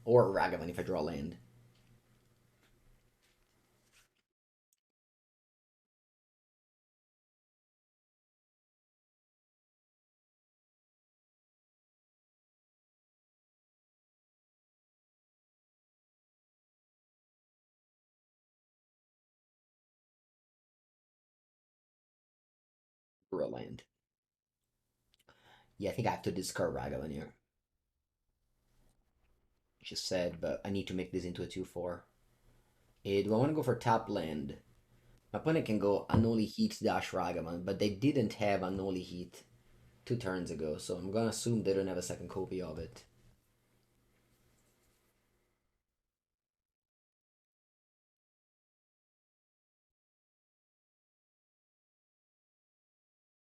or Ragavan if I draw land. Draw land. Yeah, I think I have to discard Ragavan here. Just said, but I need to make this into a 2/4. Do I want to go for tap land? My opponent can go Unholy Heat dash Ragavan, but they didn't have Unholy Heat 2 turns ago, so I'm gonna assume they don't have a second copy of it.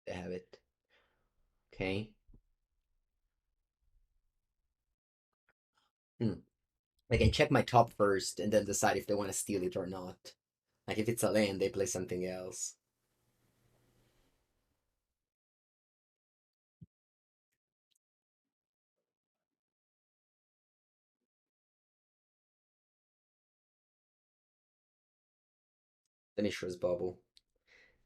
They have it. Okay. Hmm. I can check my top first and then decide if they want to steal it or not. Like if it's a land, they play something else. The Mishra's Bauble.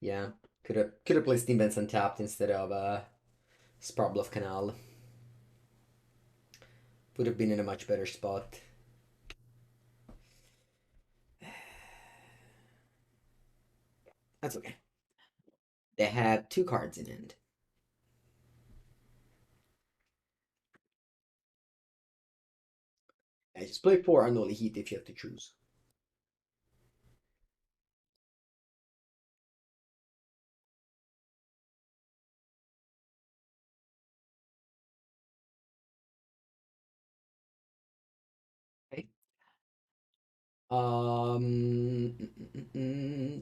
Yeah. Could have played Steam Benson tapped instead of Spirebluff Canal. Would have been in a much better spot. That's okay. They have 2 cards in hand. I just play 4 Unholy Heat if you have to choose. Okay.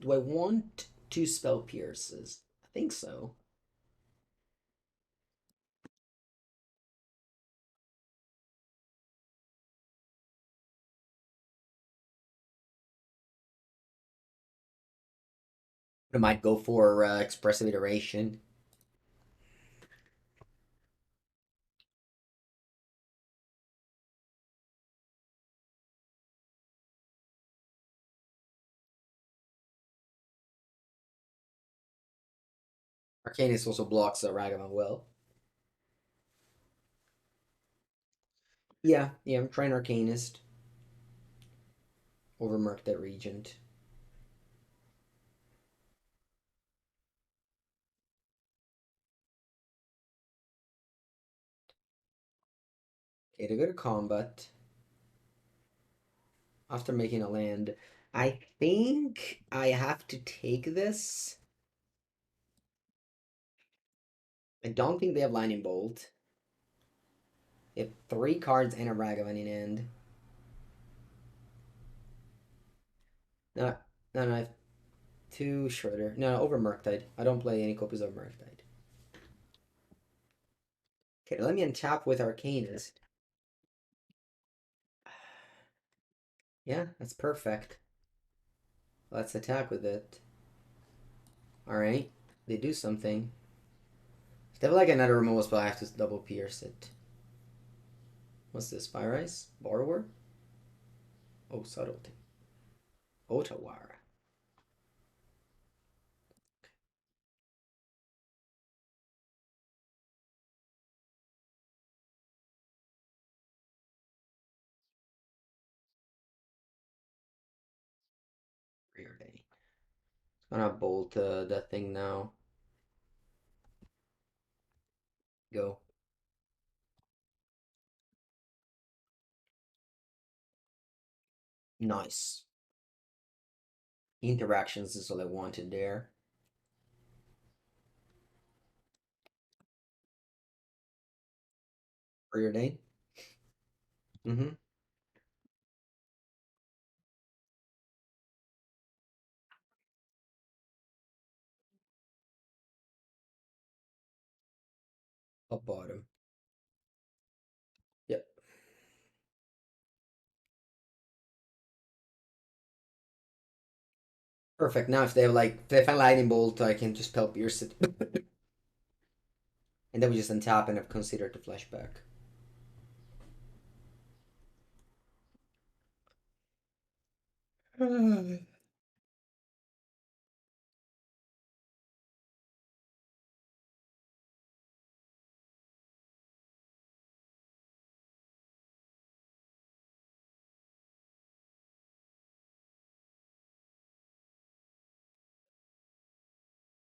Do I want 2 spell pierces? I think so. I might go for Expressive Iteration. Arcanist also blocks Ragavan well. Yeah, I'm trying Arcanist over Murktide Regent. Okay, to go to combat after making a land. I think I have to take this. I don't think they have Lightning Bolt. They have 3 cards and a Ragavan in hand. No, no, I have 2 Shredder. No, over Murktide. I don't play any copies of Murktide. Okay, let me untap with Arcanist. Yeah, that's perfect. Let's attack with it. Alright, they do something. If they have like another removal spell, I have to double pierce it. What's this? Fire Ice? Borrower? Oh, subtlety. Otawara. Preordain. Gonna bolt that thing now. Go. Nice. Interactions is all I wanted there. Preordain. Mm-hmm. Up bottom. Perfect. Now if they have like if they find lightning bolt, I can just spell pierce it. And then we just untap and have considered the flashback.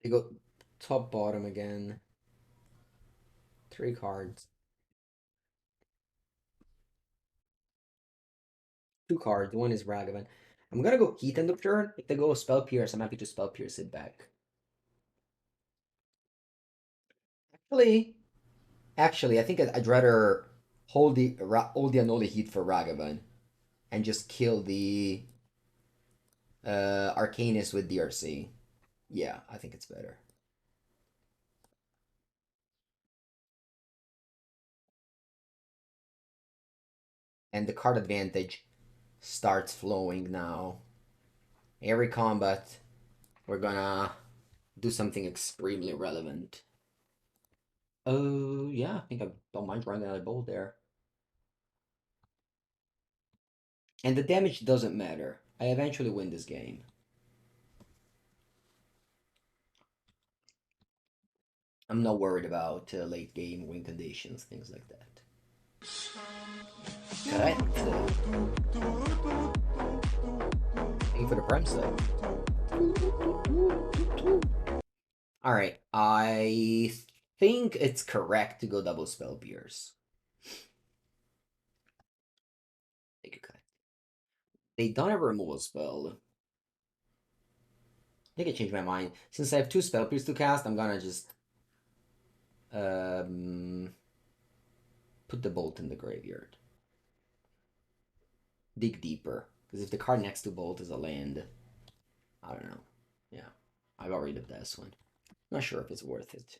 They go top bottom again. 3 cards. 2 cards. One is Ragavan. I'm gonna go Heat end of turn. If they go Spell Pierce, I'm happy to Spell Pierce it back. Actually, actually, I think I'd rather hold the Unholy Heat for Ragavan and just kill the Arcanist with DRC. Yeah, I think it's better. And the card advantage starts flowing now. Every combat, we're gonna do something extremely relevant. Oh, yeah, I think I don't mind running out of bolt there. And the damage doesn't matter. I eventually win this game. I'm not worried about late game win conditions, things like that. Correct. Thank you for the primes, though. Alright, I think it's correct to go double spell pierce. Take a cut. They don't have a removal spell. I think I changed my mind. Since I have 2 spell pierce to cast, I'm gonna just um, put the bolt in the graveyard. Dig deeper. Because if the card next to bolt is a land, I don't know. Yeah, I got rid of this one. Not sure if it's worth it.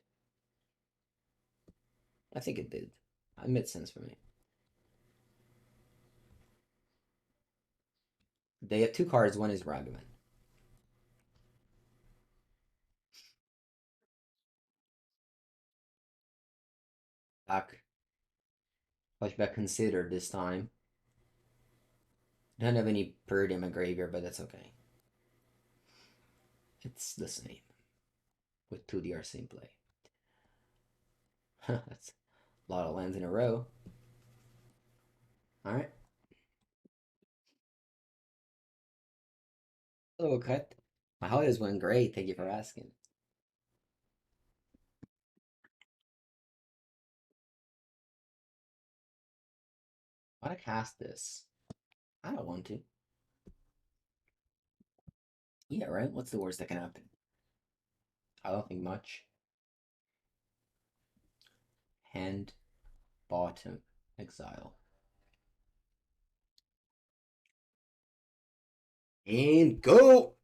I think it did. It made sense for me. They have 2 cards. One is Ragavan. Back. Flashback considered this time. Don't have any Preordain in my graveyard, but that's okay. It's the same. With 2 DRC in play. That's a lot of lands in a row. Alright. Hello, Cut. My holidays went great. Thank you for asking. I want to cast this. I don't want to. Yeah, right? What's the worst that can happen? I don't think much. Hand, bottom, exile. And go!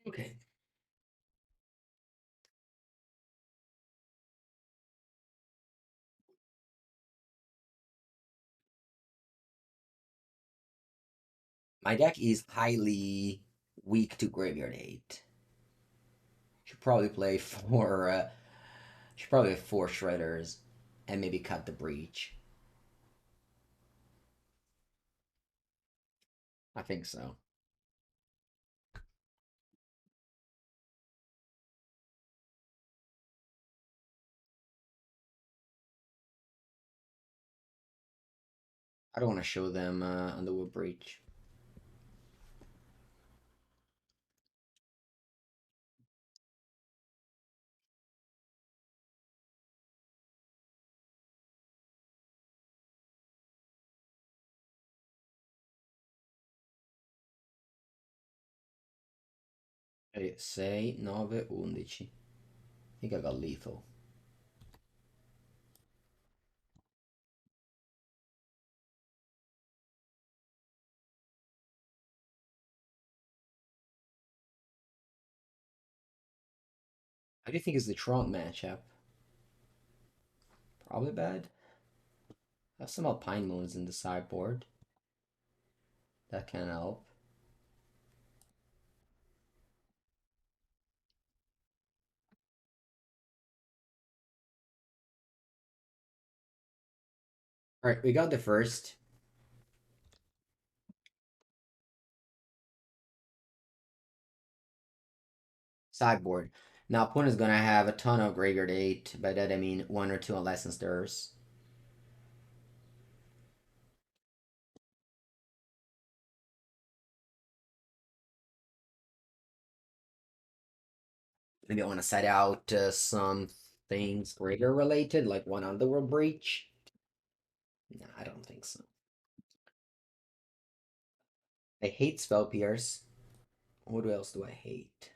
Okay. My deck is highly weak to graveyard hate. Should probably play for should probably have 4 shredders and maybe cut the breach. I think so. I don't want to show them Underworld Breach. E 6, 9, 11. I think I got lethal. How do you think is the Tron matchup? Probably bad. Have some Alpine Moons in the sideboard. That can help. Alright, we got the first. Sideboard. Now, opponent's gonna have a ton of Graveyard 8. By that I mean 1 or 2 Unlicensed Stirs. Maybe I want to set out some things Graveyard related, like one Underworld Breach. Nah, I don't think so. I hate Spell Pierce. What else do I hate?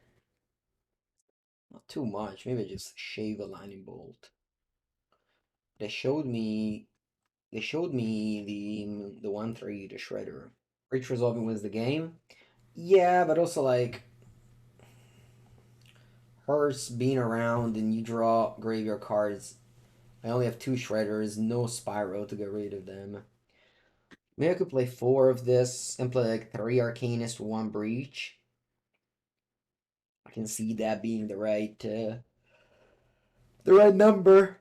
Not too much. Maybe just shave a Lightning Bolt. They showed me. They showed me the 1/3, the Shredder. Breach Resolving wins the game. Yeah, but also like hers being around and you draw graveyard cards. I only have 2 Shredders, no Spyro to get rid of them. Maybe I could play 4 of this and play like 3 Arcanist, 1 Breach. I can see that being the right number.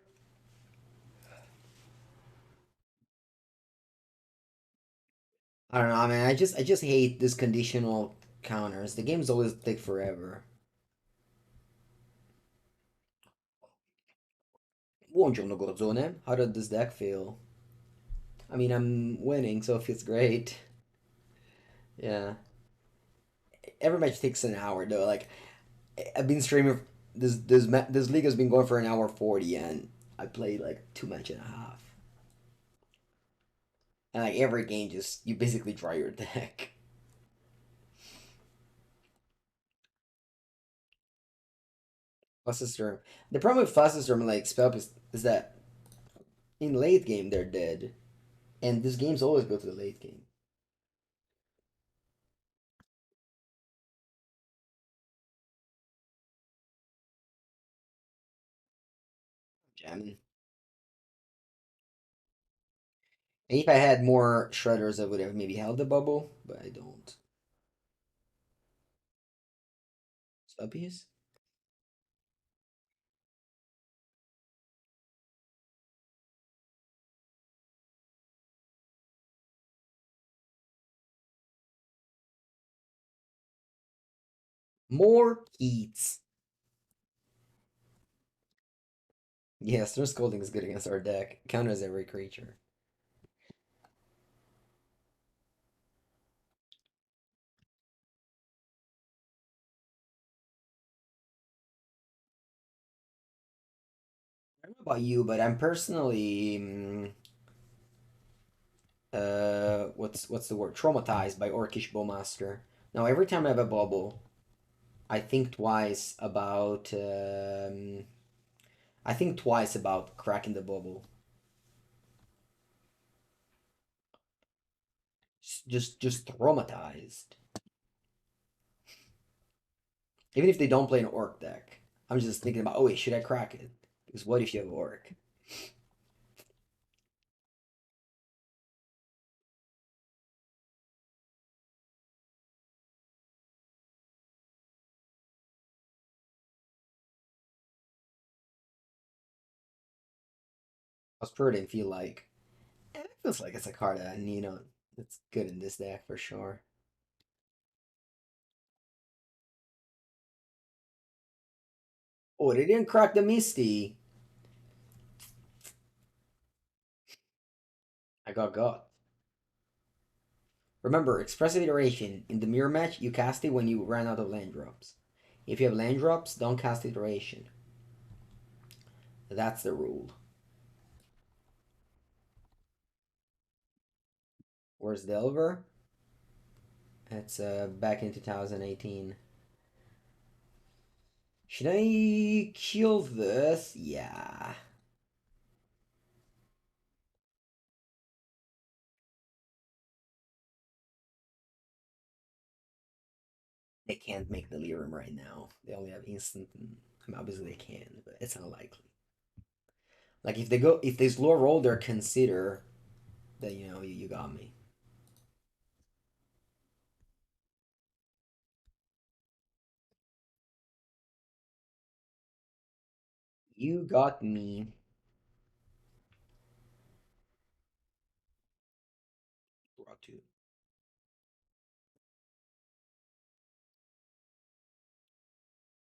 I don't know, man. I just hate this conditional counters. The games always take forever. Buongiorno, Gorzone. How did this deck feel? I mean, I'm winning, so it feels great. Yeah. Every match takes an hour, though. Like, I've been streaming. This league has been going for an hour 40, and I played like 2 matches and a half. And like every game, just you basically draw your deck. Flusterstorm. The problem with Flusterstorm, like Spell, is that in late game they're dead, and these games always go to the late game. Jamming. And if I had more shredders, I would have maybe held the bubble, but I don't. Subbies? More heats. Yes, their Scolding is good against our deck. Counters every creature. I don't know about you, but I'm personally what's the word? Traumatized by Orcish Bowmaster. Now every time I have a bubble, I think twice about cracking the bubble. Just traumatized. Even if they don't play an orc deck, I'm just thinking about, oh wait, should I crack it? Because what if you have orc? I was Preordain feel like it feels like it's a card that it's good in this deck for sure. Oh, they didn't crack the Misty. I got. Remember, Expressive Iteration. In the mirror match, you cast it when you ran out of land drops. If you have land drops, don't cast Iteration. That's the rule. Where's Delver? It's back in 2018. Should I kill this? Yeah. They can't make the Lyrium right now. They only have instant. And, I mean, obviously they can, but it's unlikely. Like if they slow roll their consider, then you got me. You got me. Draw two.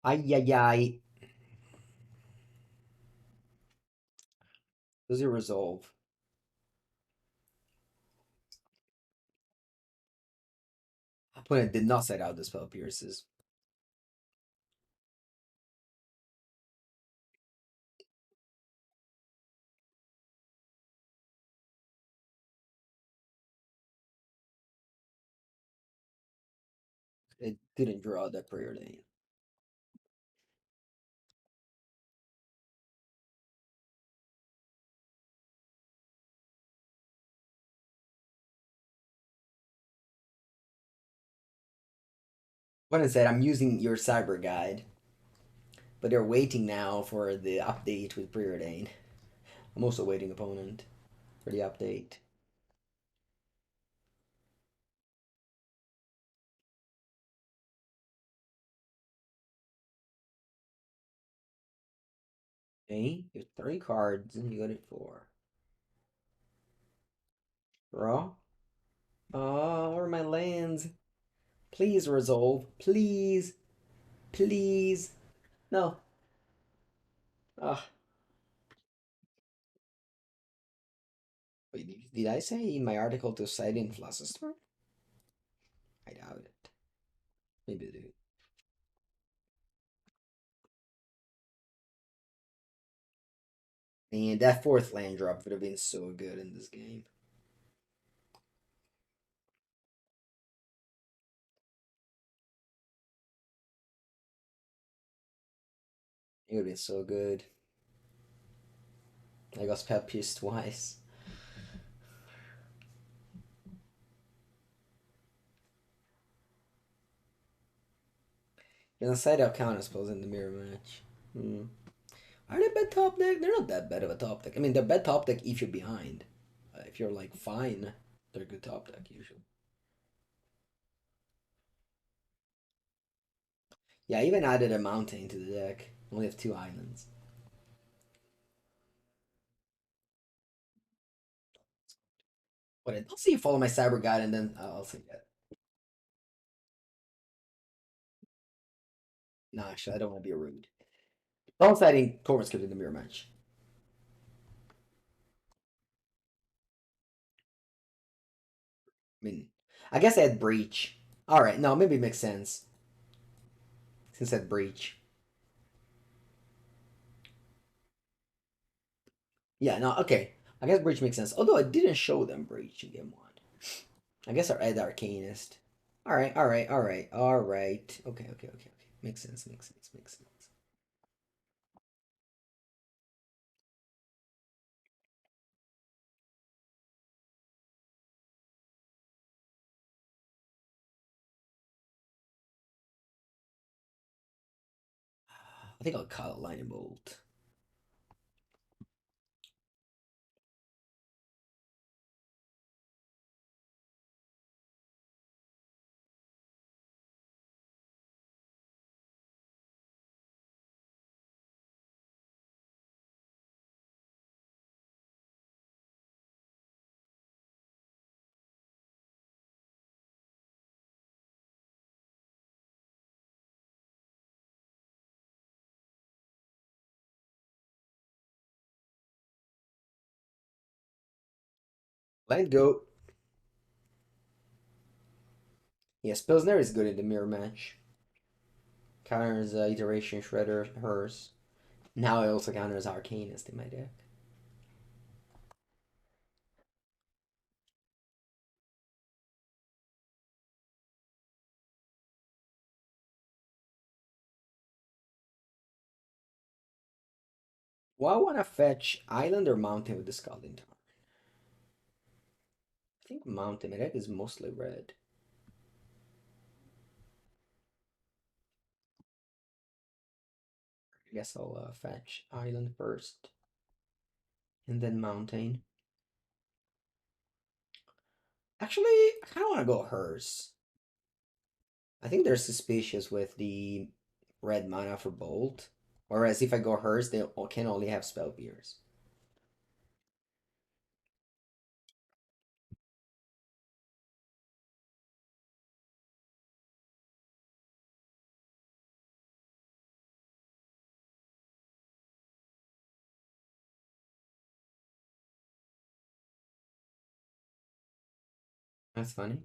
Ay ay ay. Does it resolve? Opponent did not set out the spell pierces. It didn't draw that Preordain. Opponent said, I'm using your cyber guide, but they're waiting now for the update with Preordain. I'm also waiting, opponent, for the update. Okay, you have 3 cards and you got it 4. Draw. Oh, where are my lands? Please resolve. Please. Please. No. Ah. Wait, did I say in my article to cite in Flusterstorm? I doubt it. Maybe I do. And that 4th land drop would have been so good in this game. It would have been so good. I got spell pierced twice. You're gonna side out counter spells in the mirror match. Hmm. Are they bad top deck? They're not that bad of a top deck. I mean, they're bad top deck if you're behind. If you're like fine, they're good top deck usually. Yeah, I even added a mountain to the deck. Only have 2 islands. But I'll see you follow my cyber guide and then I'll say that. No, actually, I don't want to be rude. Don't citing Tormod Crypt in the mirror match. I mean, I guess I had Breach. Alright, no, maybe it makes sense. Since I had Breach. Yeah, no, okay. I guess Breach makes sense. Although I didn't show them Breach in game 1. I guess I had Arcanist. Alright, alright, alright, alright. Okay, okay, okay, okay. Makes sense, makes sense, makes sense. I think I'll call it Lightning Bolt. Land Goat. Yes, Pilsner is good in the mirror match. Counters Iteration Shredder, hers. Now I also counters Arcanist in my deck. Well, I want to fetch Island or Mountain with the Scalding Tarn. I think Mountain. My deck is mostly red. guess I'll fetch Island first, and then Mountain. Actually, I kind of want to go hers. I think they're suspicious with the red mana for Bolt. Whereas if I go hers, they can only have spell pierce. That's funny.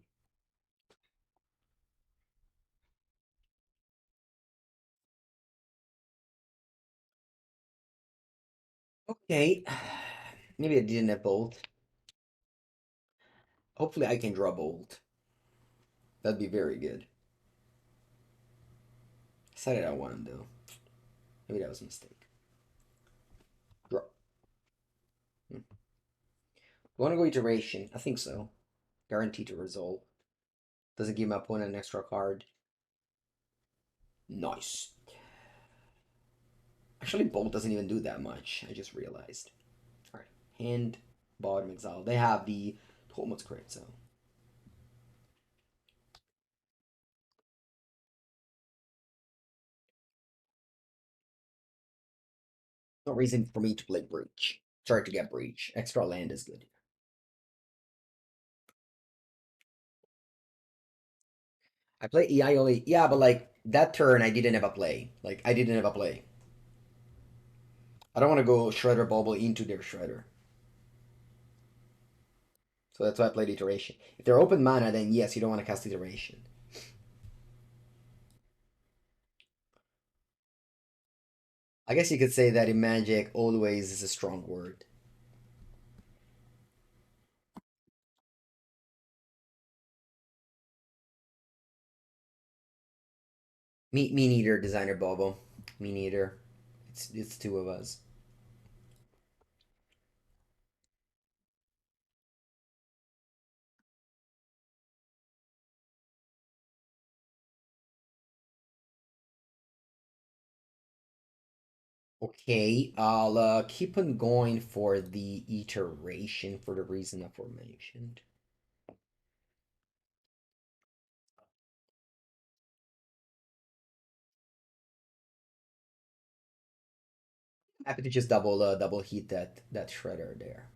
Okay. Maybe I didn't have Bolt. Hopefully I can draw Bolt. That'd be very good. I said it I wanted though. Maybe that was a mistake. Draw. Hmm. Want to go iteration? I think so. Guaranteed to resolve. Doesn't give my opponent an extra card. Nice. Actually, Bolt doesn't even do that much. I just realized. Alright. Hand, bottom, exile. They have the Tormod's Crypt, so. No reason for me to play Breach. Sorry to get Breach. Extra land is good. I play EI only. Yeah, but like that turn, I didn't have a play. Like I didn't have a play. I don't want to go Shredder Bauble into their Shredder. So that's why I played Iteration. If they're open mana, then yes, you don't want to cast Iteration. I guess you could say that in Magic, always is a strong word. Me neither, Designer Bauble. Me neither. It's two of us. Okay, I'll keep on going for the iteration for the reason aforementioned. Happy to just double hit that shredder there.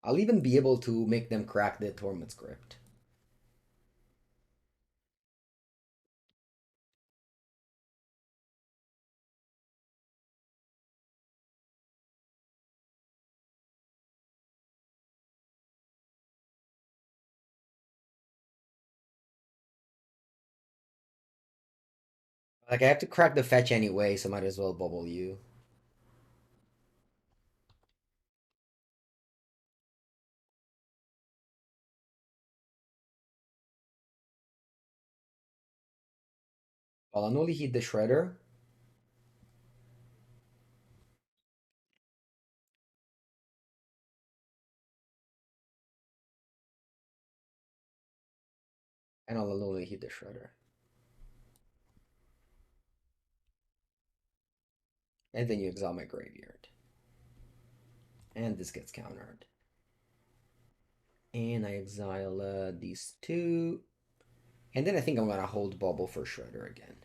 I'll even be able to make them crack the Tormod script. Like I have to crack the fetch anyway, so might as well bubble you. I'll only hit the shredder. And I'll only hit the shredder. And then you exile my graveyard. And this gets countered. And I exile these two. And then I think I'm gonna hold bubble for shredder again.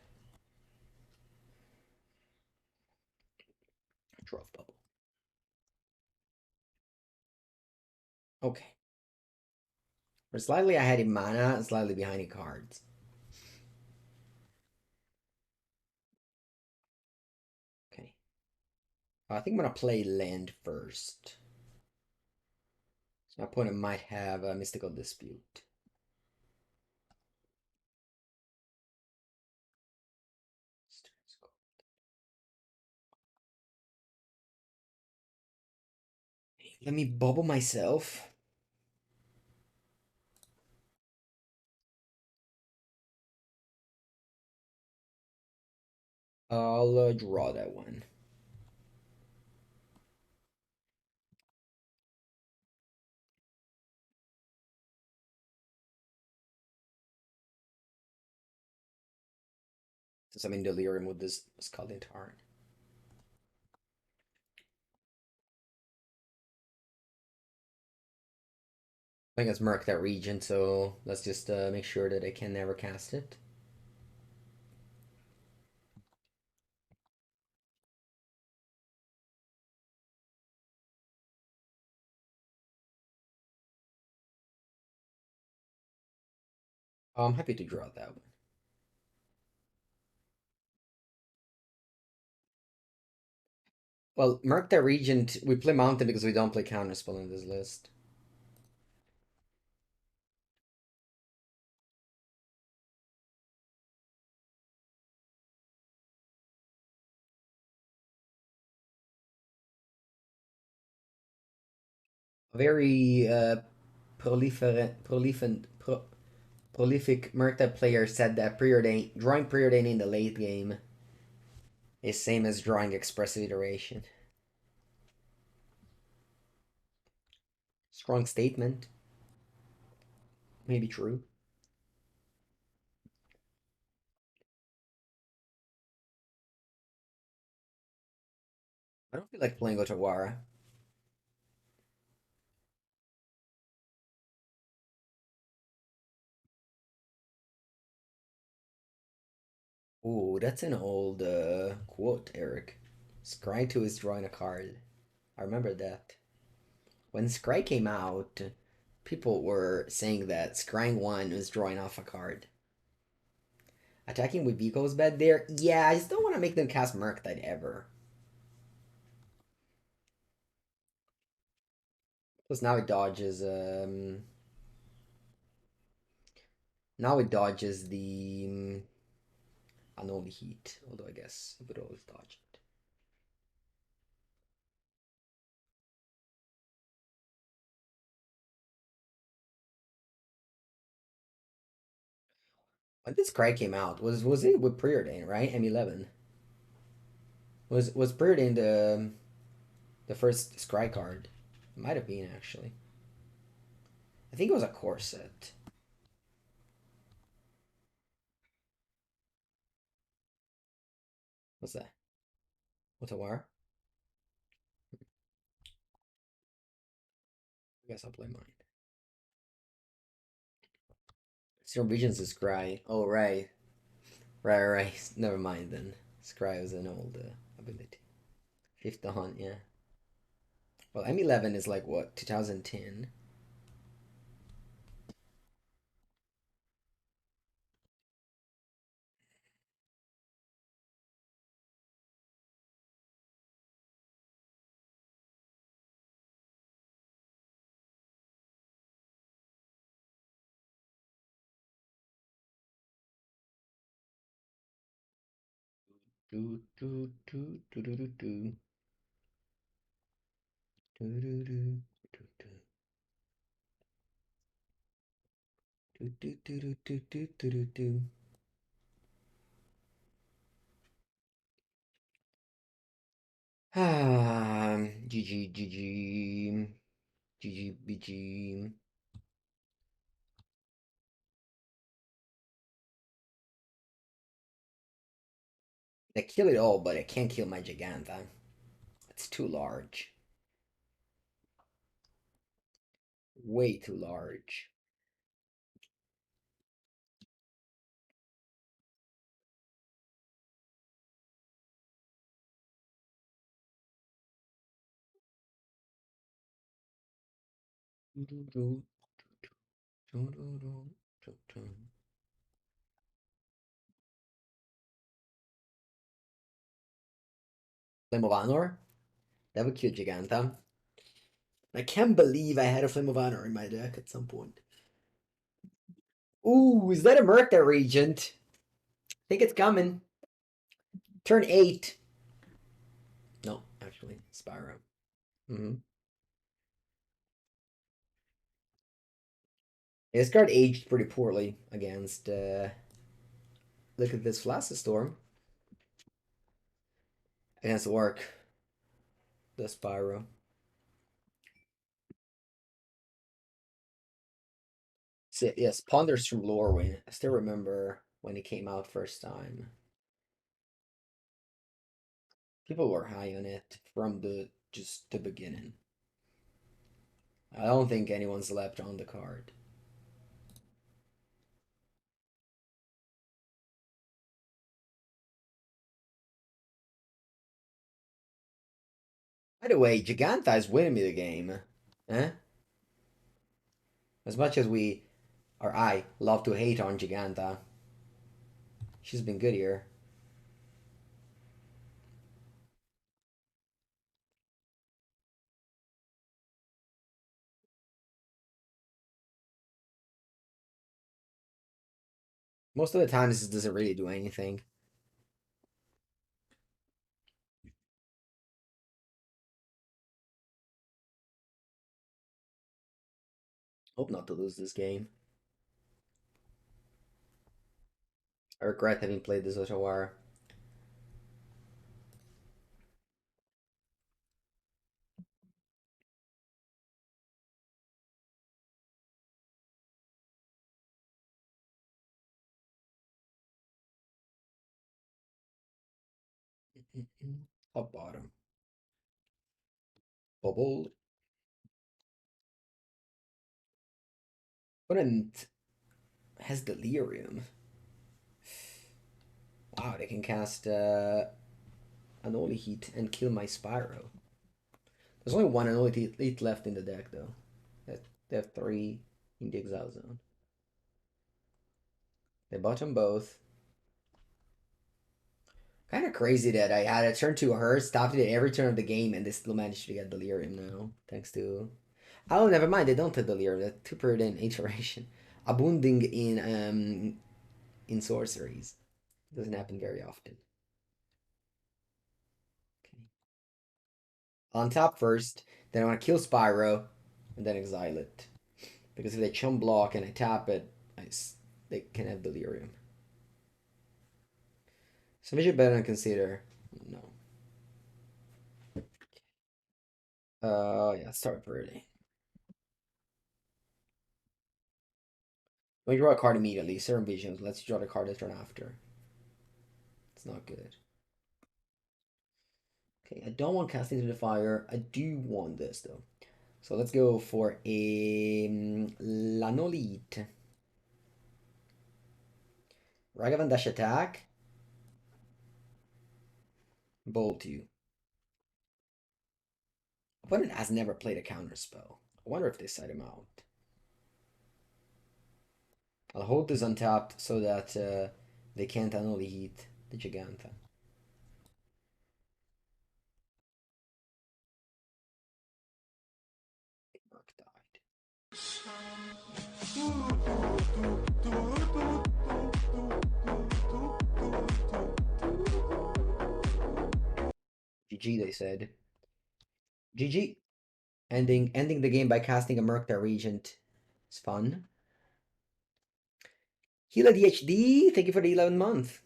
Draw bubble. Okay. We're slightly ahead in mana and slightly behind in cards. Okay. I think I'm gonna play land first. So my opponent might have a Mystical Dispute. Let me bubble myself. I'll draw that one. Since I'm in delirium with this Scalding Tarn. I think it's marked that region, so let's just make sure that I can never cast it. I'm happy to draw that one. Well, mark that region. We play Mountain because we don't play Counterspell in this list. A very prolific Murktide player said that drawing Preordain in the late game is same as drawing Expressive Iteration. Strong statement. Maybe true. I don't feel like playing Otawara. Ooh, that's an old quote, Eric. Scry 2 is drawing a card. I remember that. When Scry came out, people were saying that Scrying 1 was drawing off a card. Attacking with Vico is bad there. Yeah, I just don't want to make them cast Murktide ever. Plus now it dodges now it dodges the Unholy Heat, although I guess it would always dodge it. When this cry came out, was it with Preordain, right? M11. Was Preordain the first Scry card? It might have been actually. I think it was a core set. What's that? Otawara? I guess I'll play mine. Zero Visions is Scry. Oh right. Right. Never mind then. Scry was an old ability. Fifth the Hunt, yeah. Well, M11 is like what, 2010? Do do do do do do do do do do do do do do do do do do do do. Ah, GG GG GG BG. I kill it all, but I can't kill my Giganta. It's too large. Way too large. Flame of Anor? That would kill Giganta. I can't believe I had a Flame of Anor in my deck at some point. Ooh, is that a Murktide Regent? I think it's coming. Turn 8. No, actually, Spyro. Mm-hmm. This card aged pretty poorly against, look at this Flusterstorm. Against Orc. The Spyro. So, yes, Ponders from Lorwyn. I still remember when it came out first time. People were high on it from just the beginning. I don't think anyone slept on the card. By the way, Giganta is winning me the game. Eh? As much as we, or I, love to hate on Giganta, she's been good here. Most of the time, this doesn't really do anything. Hope not to lose this game. I regret having played this Otawara. Top bottom. Bauble. Opponent has Delirium. Wow, they can cast Unholy Heat and kill my Spyro. There's only one Unholy Heat left in the deck, though. They have three in the Exile Zone. They bottom both. Kind of crazy that I had a turn to her, stopped it every turn of the game, and they still managed to get Delirium now. Thanks to. Oh, never mind. They don't have Delirium. They're two Preordain iteration. Abounding in sorceries. Doesn't happen very often. Okay. On top first, then I want to kill Spyro, and then exile it. Because if they chum block and I tap it, they can have Delirium. So we should better consider. No. Yeah, start Preordain. When you draw a card immediately, Serum Visions lets you draw the card the turn after. It's not good. Okay, I don't want Casting into the Fire. I do want this though. So let's go for a Lanolite. Ragavan dash attack. Bolt you. Opponent has never played a counter spell. I wonder if they side him out. I'll hold this untapped so that they can't Unholy Heat the Giganta. Murktide. GG, they said. GG. Ending the game by casting a Murktide Regent. It's fun. Heliod HD, thank you for the 11 month.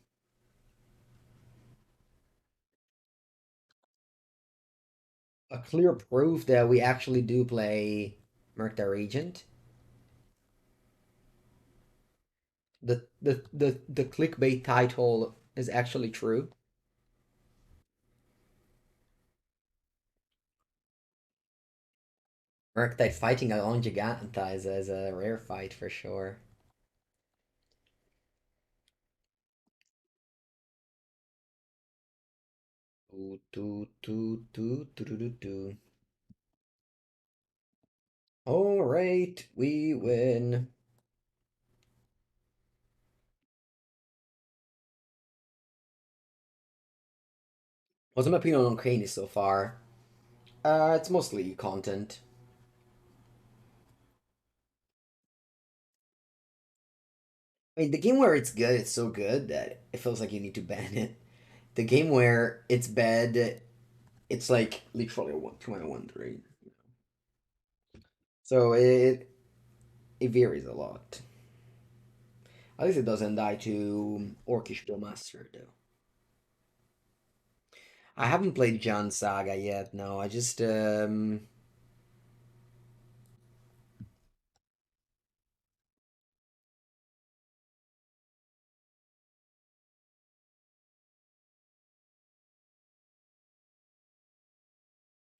A clear proof that we actually do play Murktide Regent. The clickbait title is actually true. Murktide fighting along Giganta is a rare fight for sure. All right, we win. What's my opinion on Crane so far? It's mostly content. I mean, the game where it's good, it's so good that it feels like you need to ban it. The game where it's bad, it's like literally a 1 2 1 3. So it varies a lot. At least it doesn't die to Orcish Billmaster though. I haven't played John Saga yet. No, I just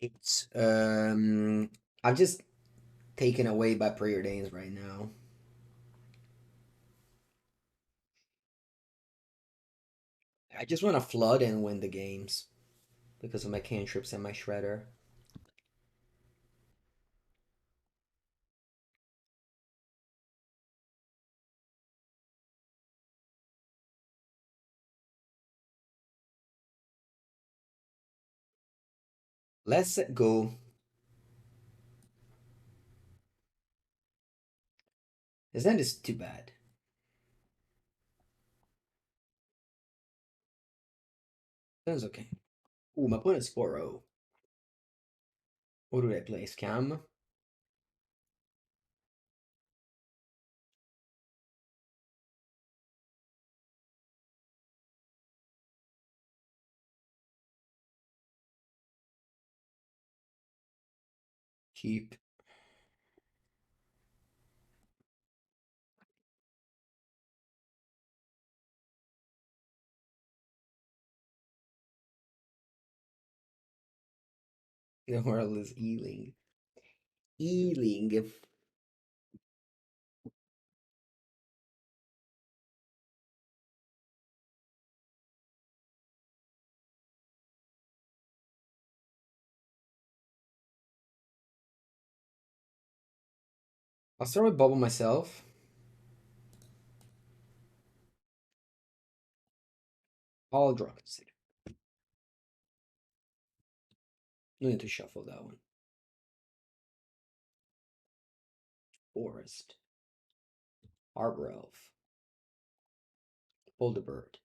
It's I'm just taken away by Preordains right now. I just want to flood and win the games because of my cantrips and my shredder. Let's go. This end is too bad. That's okay. Ooh, my opponent's 4-0. What do they play? Scam? Keep. The world is Ealing. Ealing. I'll start with Bauble myself. I'll draw consider. No need to shuffle that one. Forest. Arbor Elf. Boulder Bird.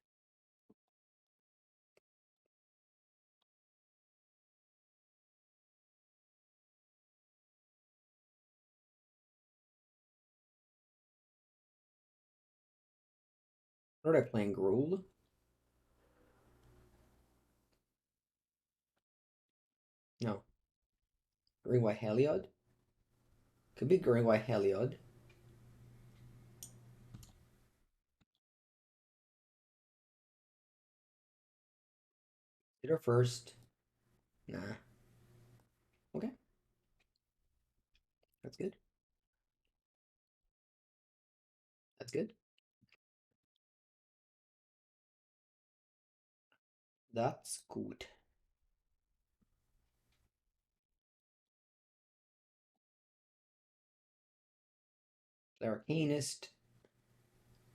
What are they playing? Gruul? No. Green White Heliod? Could be Green White Heliod. Did her first. Nah. Okay. That's good. That's good. That's good. Play Arcanist.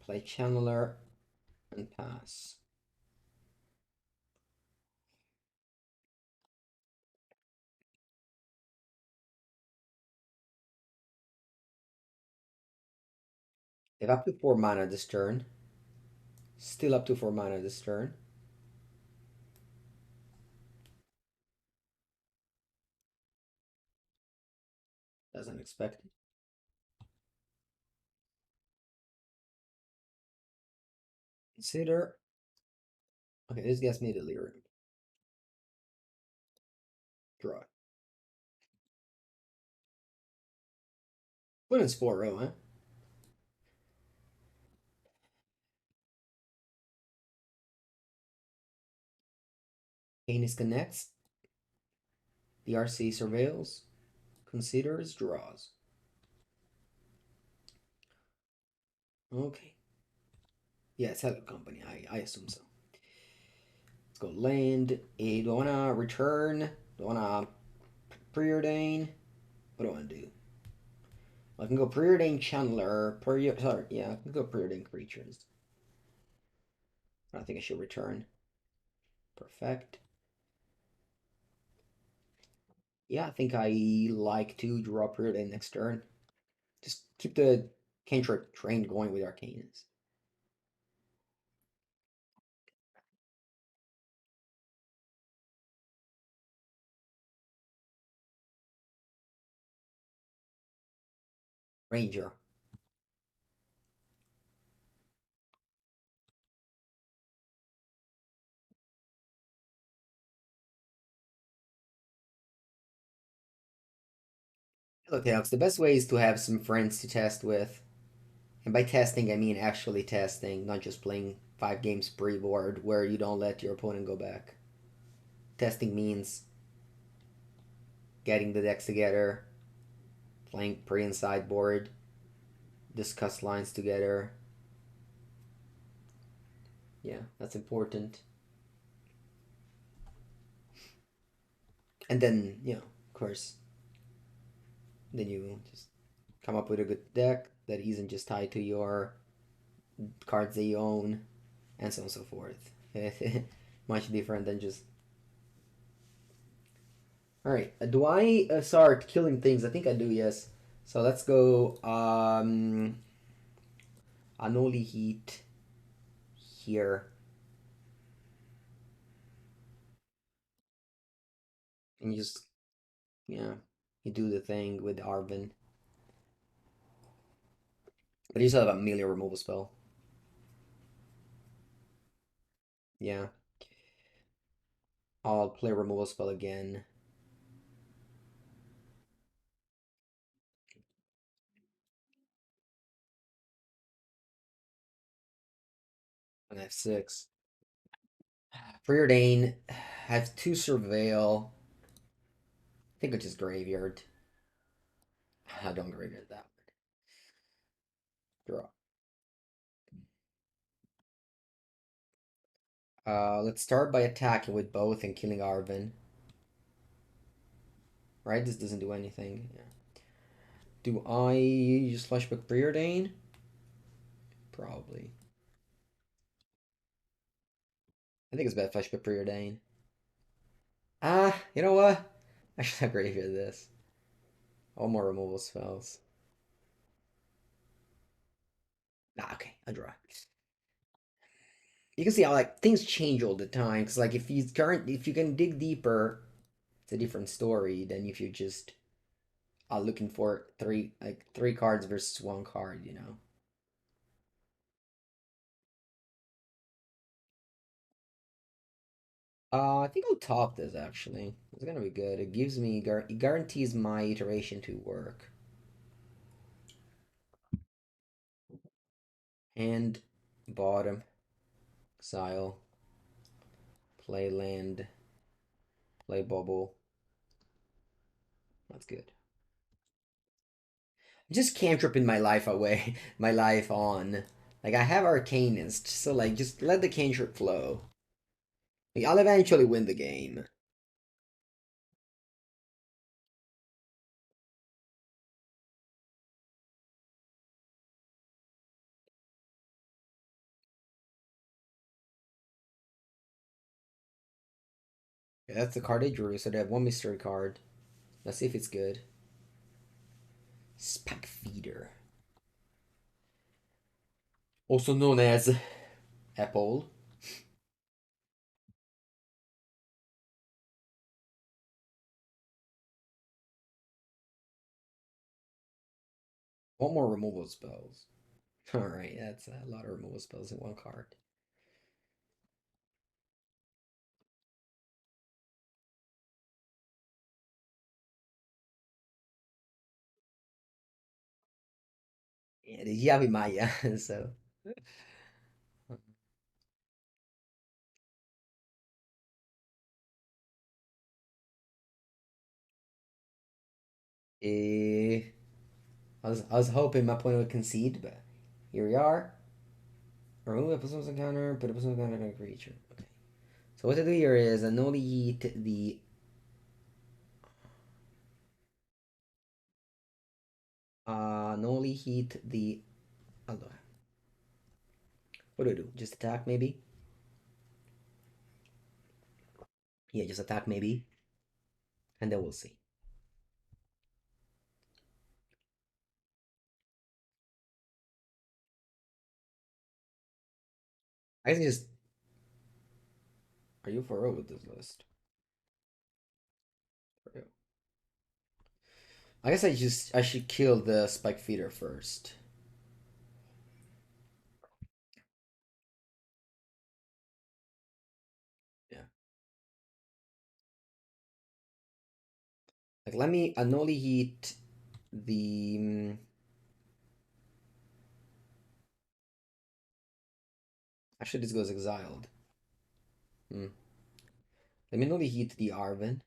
Play Channeler. And pass. They have up to 4 mana this turn. Still up to 4 mana this turn. That's unexpected. Consider. Okay, this gets me delirium. Draw. When it's 4-0, huh? Canis connects. The RC surveils. Considers. Draws. Okay. Yeah, it's Hello Company. I assume so. Let's go land. Do I want to return? Do I want to preordain? What do I want to do? I can go preordain Channeler. Sorry, yeah, I can go preordain creatures. I think I should return. Perfect. Yeah, I think I like to draw preordain next turn. Just keep the cantrip train going with Arcanist. Ranger. Look, Alex, the best way is to have some friends to test with. And by testing, I mean actually testing, not just playing 5 games pre-board where you don't let your opponent go back. Testing means getting the decks together, playing pre and sideboard, discuss lines together. Yeah, that's important. And then, of course, then you just come up with a good deck that isn't just tied to your cards that you own, and so on and so forth. Much different than just. All right, do I start killing things? I think I do. Yes. So let's go. Unholy Heat here, and you just yeah, you do the thing with Arvin, but you still have a million removal spell. Yeah, I'll play removal spell again. And I have six. Preordain. I have two Surveil. I think it's just graveyard. I don't graveyard that one. Draw. Let's start by attacking with both and killing Arvin. Right? This doesn't do anything. Yeah. Do I use Flashback Preordain? Probably. I think it's bad Flashback Preordain. Ah, you know what? I should have graveyard this. All more removal spells. Nah, okay, I draw. You can see how like things change all the time. Cause like if you can dig deeper, it's a different story than if you just are looking for three cards versus one card. I think I'll top this actually. It's gonna be good. It gives me it guarantees my iteration to work. And bottom, exile, play land, play bubble. That's good. Just cantripping my life away, my life on. Like I have Arcanist, so like just let the cantrip flow. Like, I'll eventually win the game. Yeah, that's the card I drew, so they have one mystery card. Let's see if it's good. Spike Feeder. Also known as Apple. One more removal spells. Alright, that's a lot of removal spells in one card. Yeah, the Yavi Maya, so. Eh, I was hoping my opponent would concede, but here we are. Remove a person's encounter, put a person's encounter on a creature. Okay. So what to do here is Unholy Heat the Unholy Heat the what do I do? Just attack maybe? Yeah, just attack maybe. And then we'll see. I can just are you for real with this list? For real. I guess I should kill the Spike Feeder first. Yeah. Like let me Unholy Heat the actually this goes exiled. Hmm. Let me Unholy Heat the Arvin.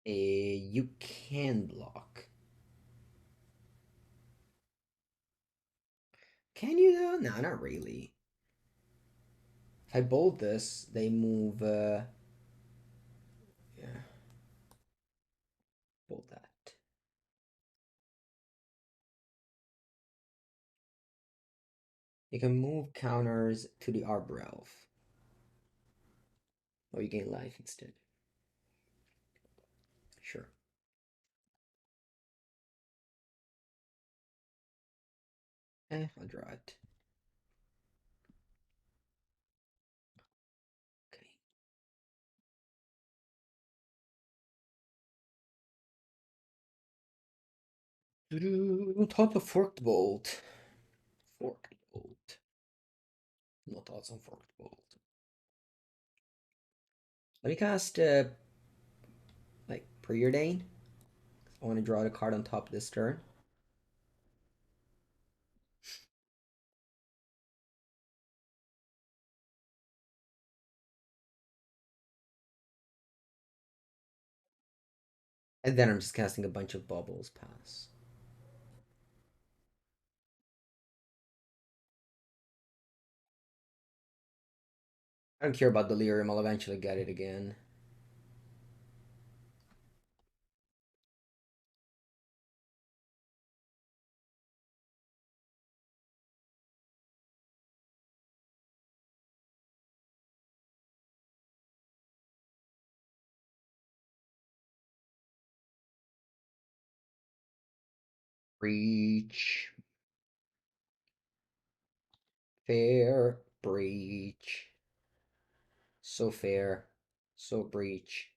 You can block. Can you though? No, not really. If I bold this, they move. Yeah, bold that. You can move counters to the Arbor Elf, or you gain life instead. Sure. I'll draw it. Okay. Top of Forked Bolt. Forked Bolt. No thoughts on Forked Bolt. Let me cast like Preordain. I want to draw the card on top of this turn. And then I'm just casting a bunch of bubbles pass. I don't care about Delirium, I'll eventually get it again. Breach. Fair. Breach. So fair. So breach.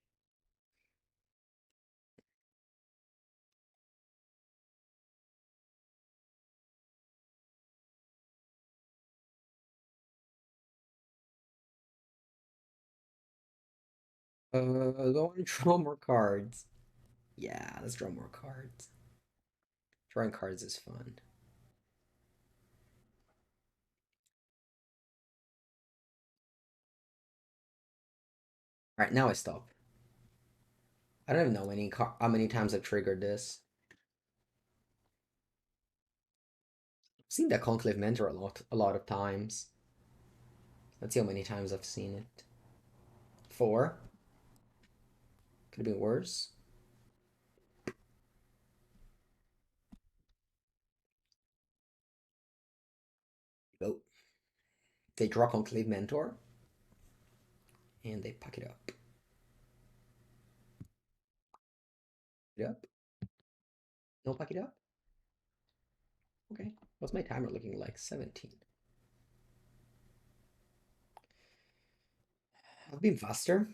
Go and draw more cards. Yeah, let's draw more cards. Drawing cards is fun. Alright, now I stop. I don't even know how many times I've triggered this. I've seen that Conclave Mentor a lot of times. Let's see how many times I've seen it. 4. Could have been worse. Go. They draw Conclave Mentor. And they pack it up. Yep. No pack it up? Okay. What's my timer looking like? 17. I've been faster.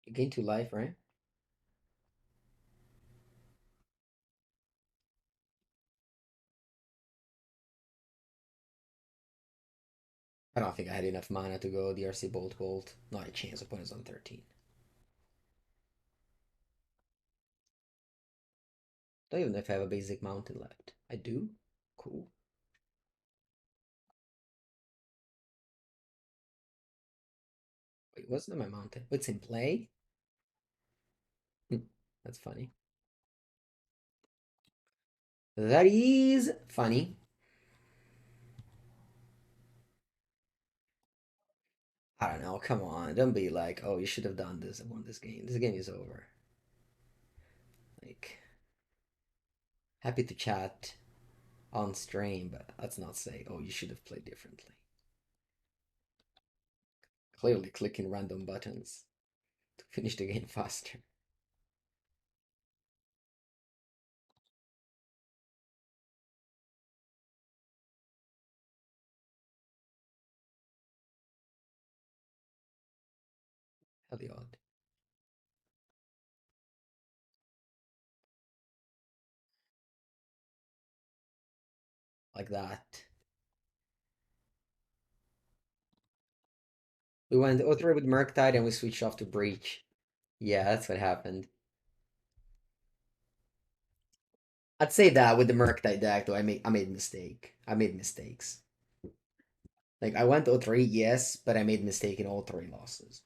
You gain 2 life, right? I don't think I had enough mana to go DRC Bolt Bolt. Not a chance. Opponent's on 13. Don't even know if I have a basic mountain left. I do? Cool. Wait, wasn't my mountain? It's in play? That's funny. That is funny. I don't know. Come on. Don't be like, oh, you should have done this and won this game. This game is over. Like, happy to chat on stream, but let's not say, oh, you should have played differently. Clearly clicking random buttons to finish the game faster. Heliod. Like that. We went O3 with Murktide and we switched off to Breach. Yeah, that's what happened. I'd say that with the Murktide deck, though, I made mistake. I made mistakes. Like I went O3, yes, but I made mistake in all 3 losses.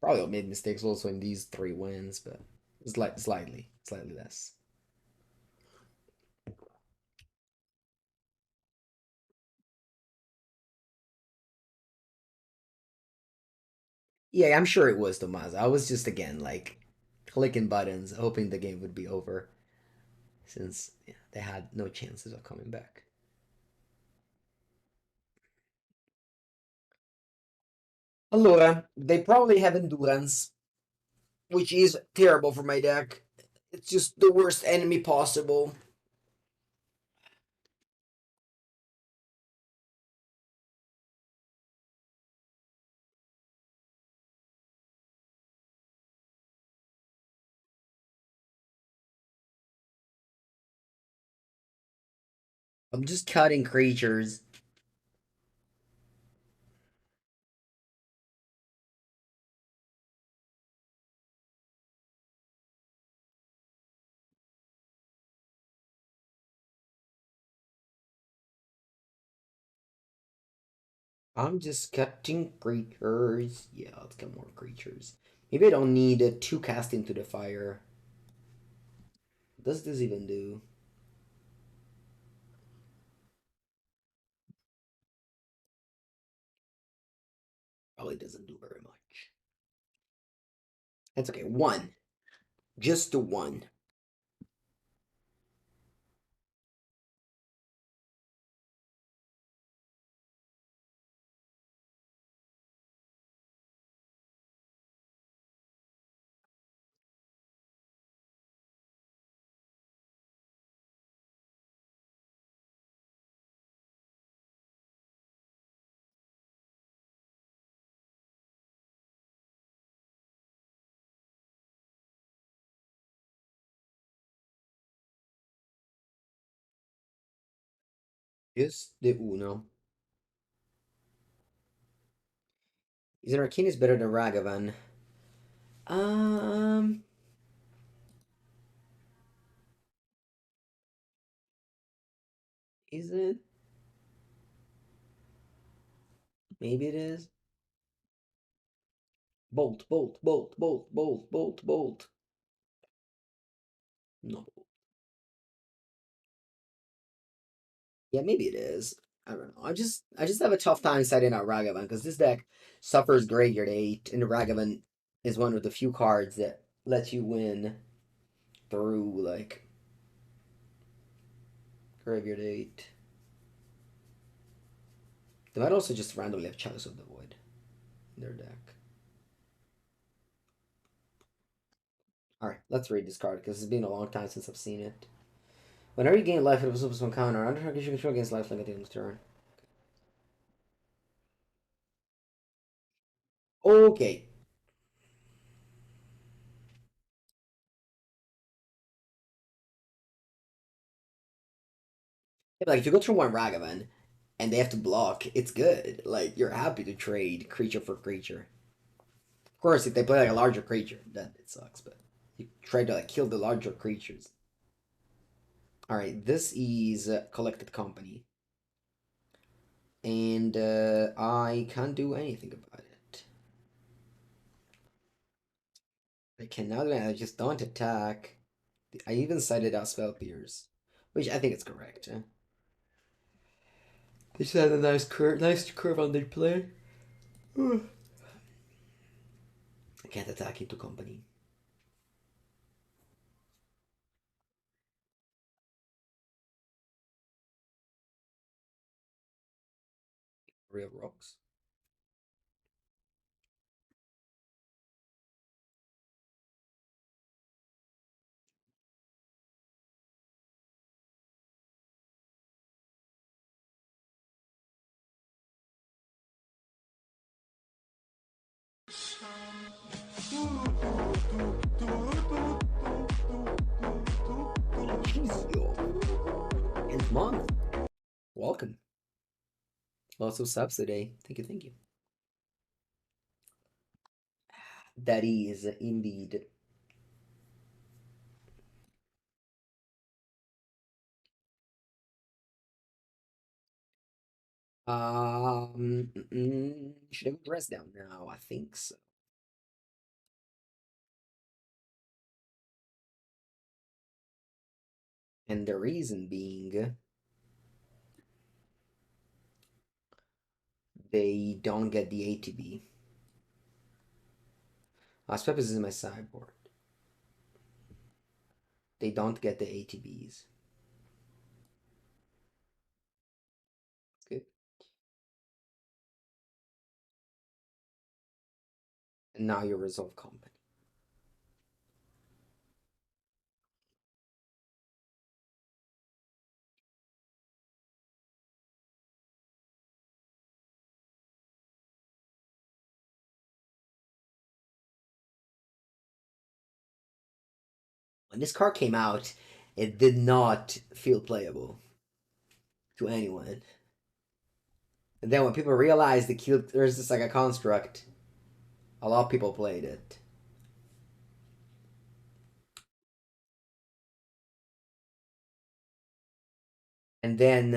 Probably made mistakes also in these three wins, but slightly less. Yeah, I'm sure it was Tomas. I was just again like clicking buttons, hoping the game would be over, since yeah, they had no chances of coming back. Allora, they probably have endurance, which is terrible for my deck. It's just the worst enemy possible. I'm just cutting creatures. I'm just cutting creatures. Yeah, let's get more creatures. Maybe I don't need two cast into the fire. What does this even do? Probably doesn't do very much. That's okay. One. Just the one. Just the uno. Is an Arcanist better than Ragavan? Um, is it? Maybe it is. Bolt, bolt, bolt, bolt, bolt, bolt, bolt. No. Yeah, maybe it is. I don't know. I just have a tough time setting out Ragavan because this deck suffers Graveyard 8, and Ragavan is one of the few cards that lets you win through like Graveyard 8. They might also just randomly have Chalice of the Void in their deck. Alright, let's read this card because it's been a long time since I've seen it. Whenever you gain life, it was plus one counter. Under target, you control against life like at the end of the turn. Okay. Yeah, like if you go through one Ragavan and they have to block, it's good. Like you're happy to trade creature for creature. Of course, if they play like a larger creature, then it sucks. But you try to like kill the larger creatures. All right, this is collected company, and I can't do anything about it. I cannot do anything. I just don't attack. I even cited out spell pierce, which I think is correct. They just had a nice curve on their play. I can't attack into company. Real rocks. Jeez, yo. And month. Welcome. Lots of subs today. Thank you, thank you. That is indeed. Should I go dress down now? I think so. And the reason being, they don't get the ATB. Spepis is in my sideboard. They don't get the ATBs. Good. And now you resolve company. When this card came out, it did not feel playable to anyone. And then when people realized there's just like a construct, a lot of people played it. And then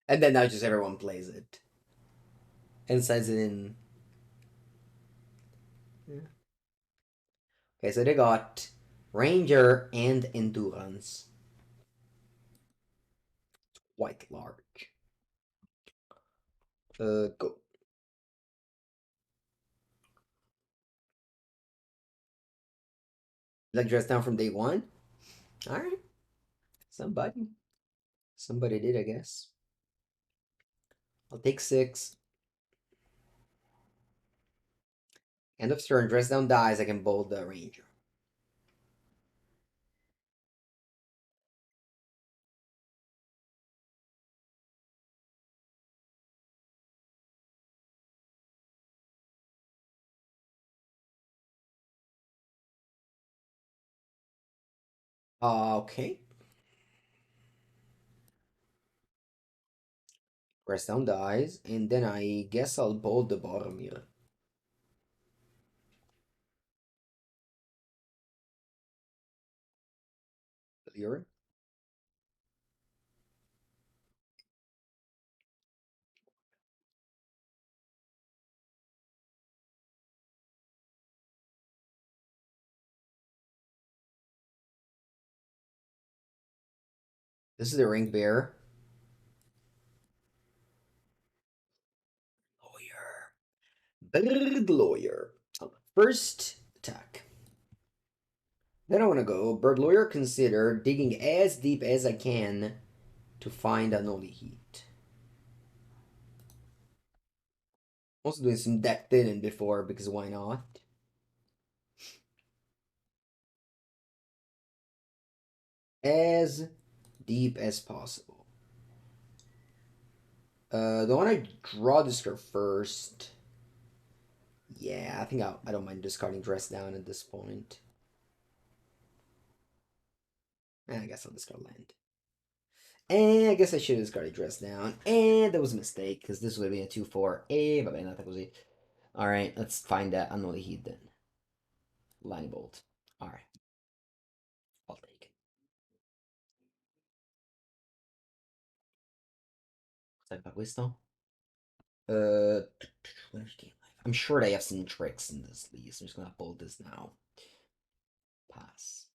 now just everyone plays it and sends it in. Yeah. Okay, so they got Ranger and Endurance. Quite large. Go. Like dress down from day one? Alright. Somebody. Somebody did, I guess. I'll take 6. End of turn, dress down dies, I can bold the Ranger. Okay. Dress down dies, and then I guess I'll bold the bottom here. Clear. This is the Ring Bear. Bird Lawyer. First attack. Then I want to go Bird Lawyer. Consider digging as deep as I can to find Unholy Heat. Also doing some deck thinning before because why not? As deep as possible. Do I want to draw this card first? Yeah, I think I don't mind discarding Dress Down at this point. I guess I'll discard land. And I guess I should have discarded Dress Down. And that was a mistake, because this would have been a 2-4. Va bene, that così. Alright, let's find that Unholy Heat then. Line Bolt. Alright. I'll take it. Cos'è per questo? Where's game life? I'm sure they have some tricks in this list. I'm just gonna hold this now. Pass.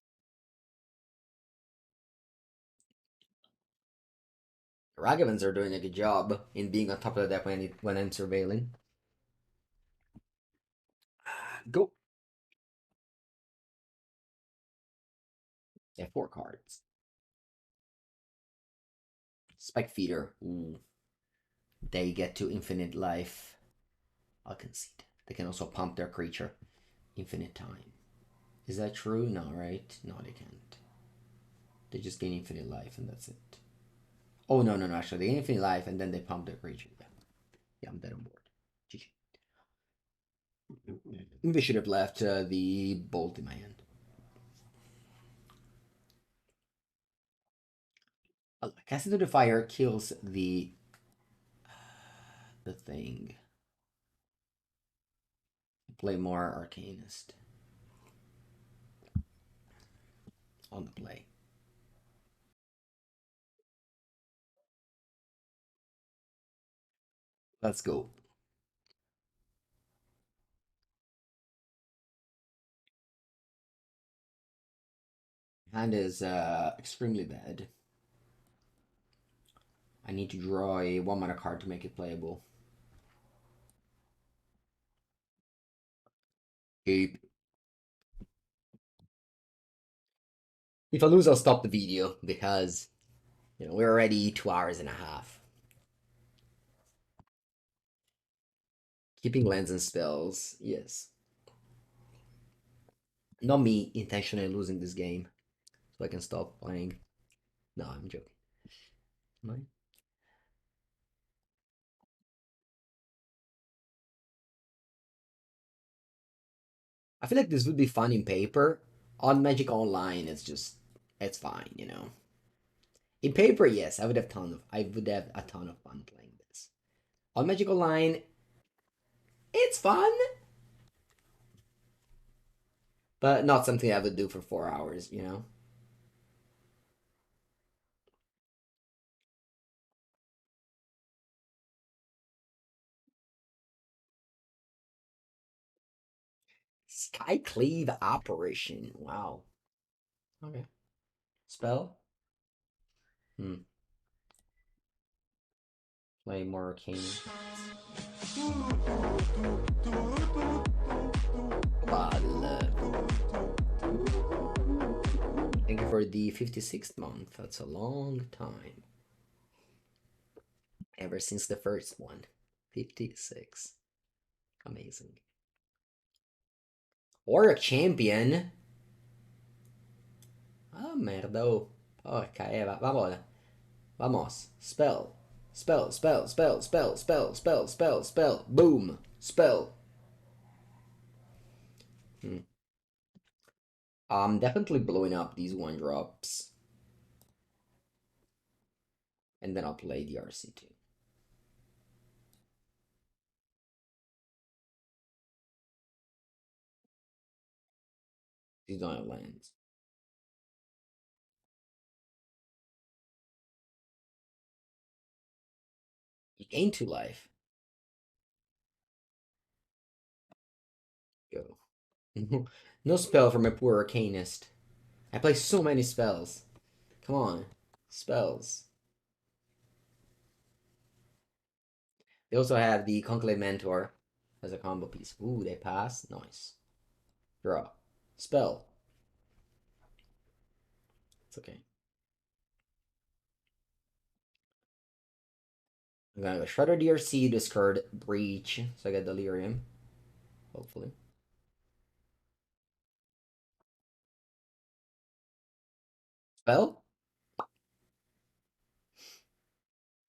The Ragavans are doing a good job in being on top of the deck when I'm surveilling. Go. They have 4 cards. Spike Feeder. Ooh. They get to infinite life. I'll concede. They can also pump their creature infinite time. Is that true? No, right? No, they can't. They just gain infinite life and that's it. Oh, no, no, no. Actually, they gain infinite life and then they pump their creature. Yeah, yeah, I'm dead on board. GG. They should have left the bolt in my hand. Cast into the fire kills the thing. Play more Arcanist on the play. Let's go. Hand is extremely bad. I need to draw a 1-mana card to make it playable. Keep. If I lose, I'll stop the video because, you know, we're already 2 hours and a half. Keeping lands and spells, yes. Not me intentionally losing this game, so I can stop playing. No, I'm joking. Am I? I feel like this would be fun in paper. On Magic Online, it's fine, you know. In paper, yes, I would have a ton of fun playing this. On Magic Online, it's fun, but not something I would do for 4 hours, you know. Skycleave Apparition. Wow. Okay. Spell? Hmm. Play more arcane. Thank you for the 56th month. That's a long time. Ever since the first one. 56. Amazing. Or a champion. Ah, merda. Porca Eva. Vamos. Vamos. Spell. Spell, spell, spell, spell, spell, spell, spell, spell. Boom. Spell. I'm definitely blowing up these 1-drops. And then I'll play the RC2. These don't have lands. You gain 2 life. Go. No spell for my poor Arcanist. I play so many spells. Come on. Spells. They also have the Conclave Mentor as a combo piece. Ooh, they pass. Nice. Draw. Spell. It's okay. I'm gonna go Shredder DRC, discard Breach, so I get Delirium. Hopefully. Spell?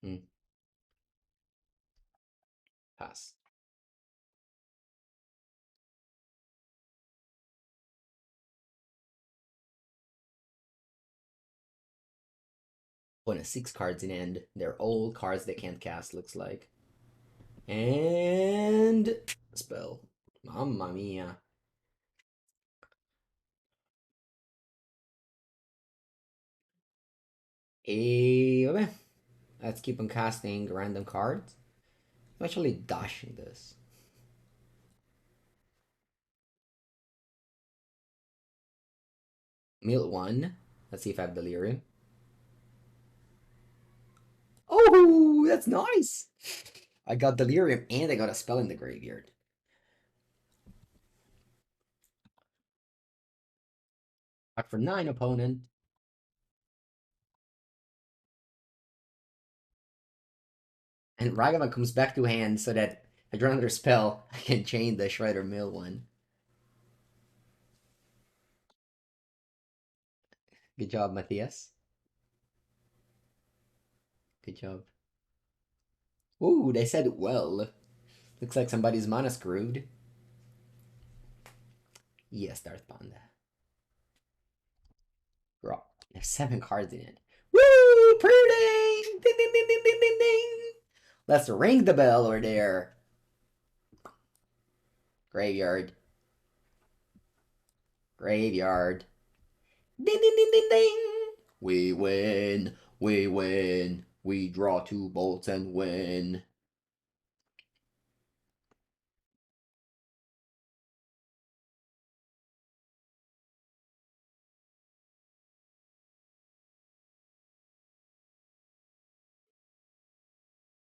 Hmm. Pass. One of 6 cards in end. They're all cards they can't cast, looks like. And spell. Mamma mia. Okay. Let's keep on casting random cards. I'm actually dashing this. Mill 1. Let's see if I have Delirium. Oh, that's nice. I got Delirium and I got a spell in the graveyard. Back for 9, opponent. And Ragavan comes back to hand so that I draw another spell. I can chain the Shredder Mill 1. Good job, Matthias. Good job. Ooh, they said well. Looks like somebody's mana screwed. Yes, Darth Panda. Draw. There's 7 cards in it. Woo! Preordain! Ding, ding, ding, ding, ding, ding, ding! Let's ring the bell over there. Graveyard. Graveyard. Ding, ding, ding, ding, ding! We win. We win. We draw 2 bolts and win.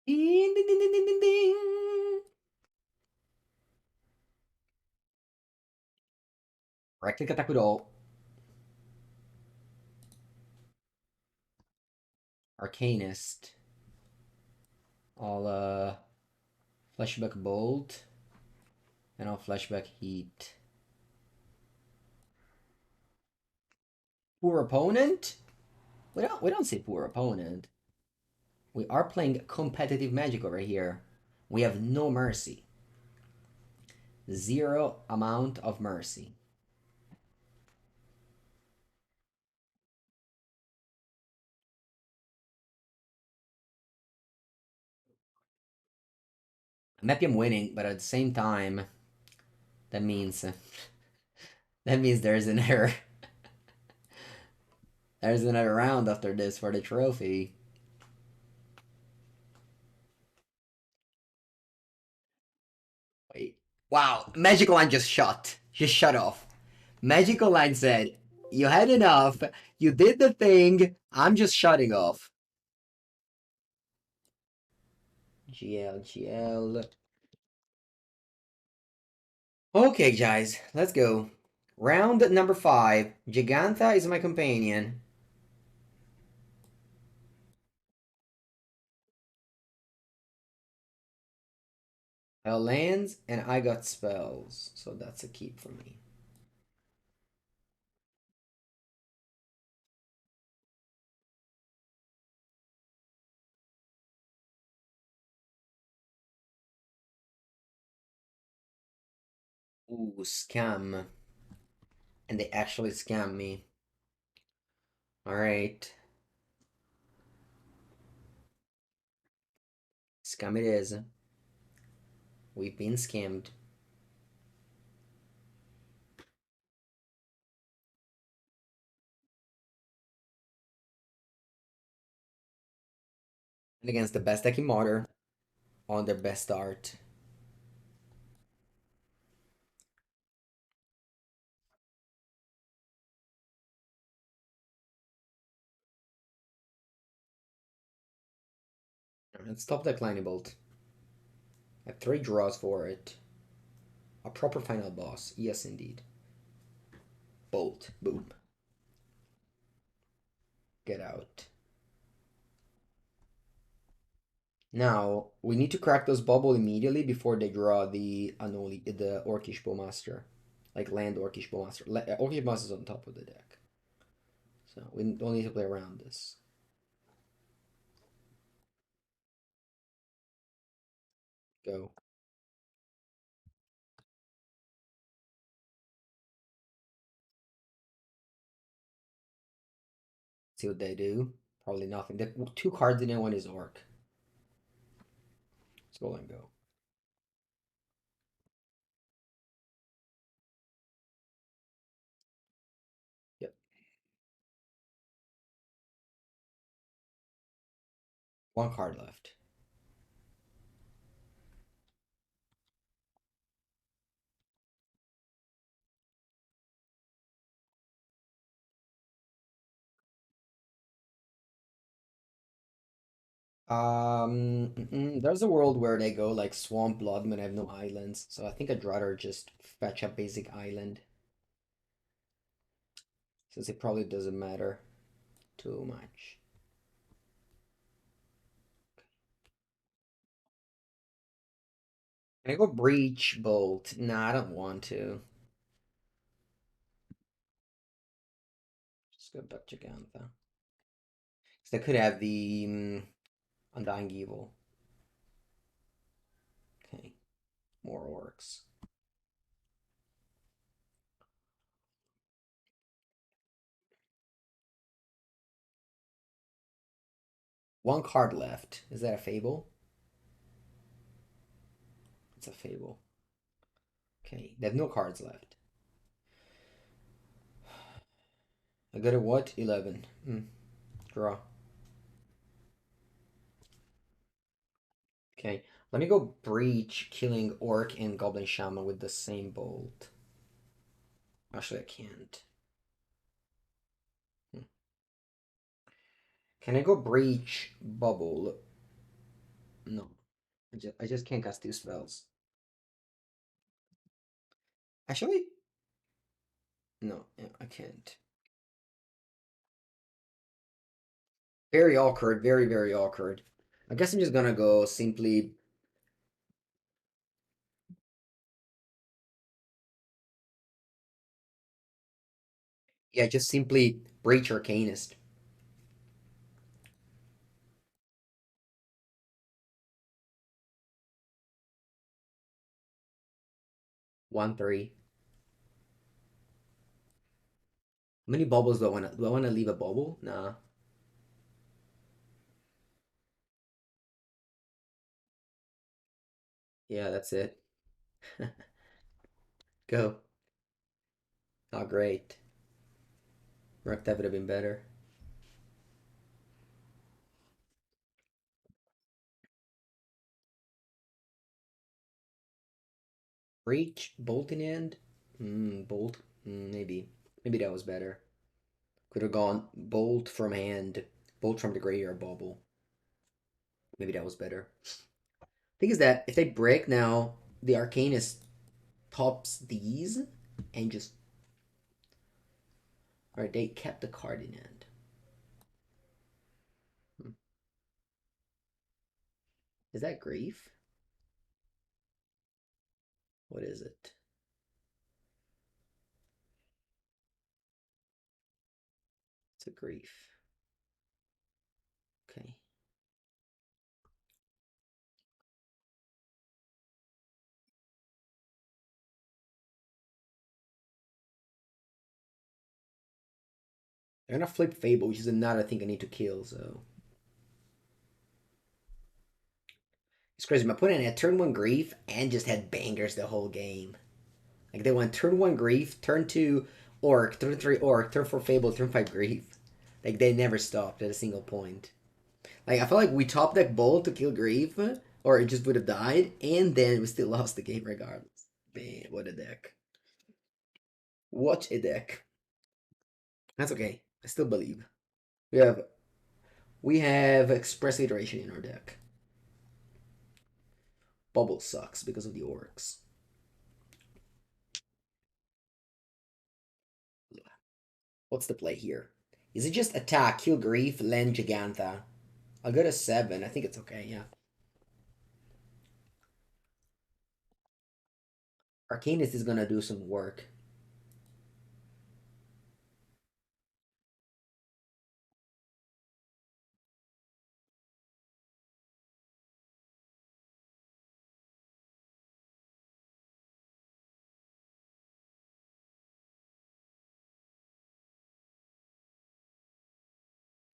Ding, ding, ding, ding, ding, ding, ding. Right click attack with all. Arcanist. I'll flashback bolt. And I'll flashback heat. Poor opponent? We don't say poor opponent. We are playing competitive Magic over here. We have no mercy. Zero amount of mercy. I'm happy I'm winning, but at the same time, that means that means there's an error. There's another round after this for the trophy. Wait. Wow, Magical Line just shut. Just shut off. Magical Line said, "You had enough. You did the thing. I'm just shutting off." GL. Okay, guys, let's go. Round number 5. Giganta is my companion. Lands, and I got spells, so that's a keep for me. Ooh, scam. And they actually scam me. Alright. Scam it is. We've been scammed. And against the best deck in Modern on their best start. Let's stop the Kleiny Bolt. I have 3 draws for it. A proper final boss. Yes, indeed. Bolt. Boom. Get out. Now, we need to crack those Bauble immediately before they draw the Orcish Bowmaster. Like land Orcish Bowmaster. Orcish Bowmaster is on top of the deck. So we don't need to play around this. Go. See what they do. Probably nothing. The 2 cards in one is Orc. Let's go and go. Yep. 1 card left. There's a world where they go like Swamp Blood when I have no islands, so I think I'd rather just fetch a basic island. Since it probably doesn't matter too much. Can I go Breach Bolt? Nah, I don't want to. Just go back to Gantha. So they could have the Undying Evil. Okay, more orcs. One card left. Is that a Fable? It's a Fable. Okay, they have no cards left. I got a what? 11. Draw. Okay, let me go Breach, killing Orc and Goblin Shaman with the same bolt. Actually, I can't. Can I go Breach, Bubble? No. I just can't cast 2 spells. Actually, no, yeah, I can't. Very awkward, very, very awkward. I guess I'm just gonna go simply. Yeah, just simply Breach Arcanist. 1-3. How many bubbles do I wanna leave a bubble? Nah. Yeah, that's it. Go. Oh great. Murktide would have been better. Breach, Bolt in end? Bolt. Maybe. Maybe that was better. Could have gone Bolt from hand, Bolt from the graveyard bubble. Maybe that was better. Thing is that if they break now, the Arcanist tops these and just. Alright, they kept the card in hand. Is that grief? What is it? It's a grief. Okay. They're gonna flip Fable, which is another thing I need to kill, so. It's crazy. My opponent had turn 1 grief and just had bangers the whole game. Like they went turn 1 grief, turn 2 orc, turn 3 orc, turn 4 Fable, turn 5 grief. Like they never stopped at a single point. Like I felt like we top deck bolt to kill grief, or it just would have died, and then we still lost the game regardless. Man, what a deck. What a deck. That's okay. I still believe. We have Expressive Iteration in our deck. Bauble sucks because of the orcs. What's the play here? Is it just attack, kill grief, land Gigantha? I'll go to 7. I think it's okay, yeah. Arcanist is gonna do some work.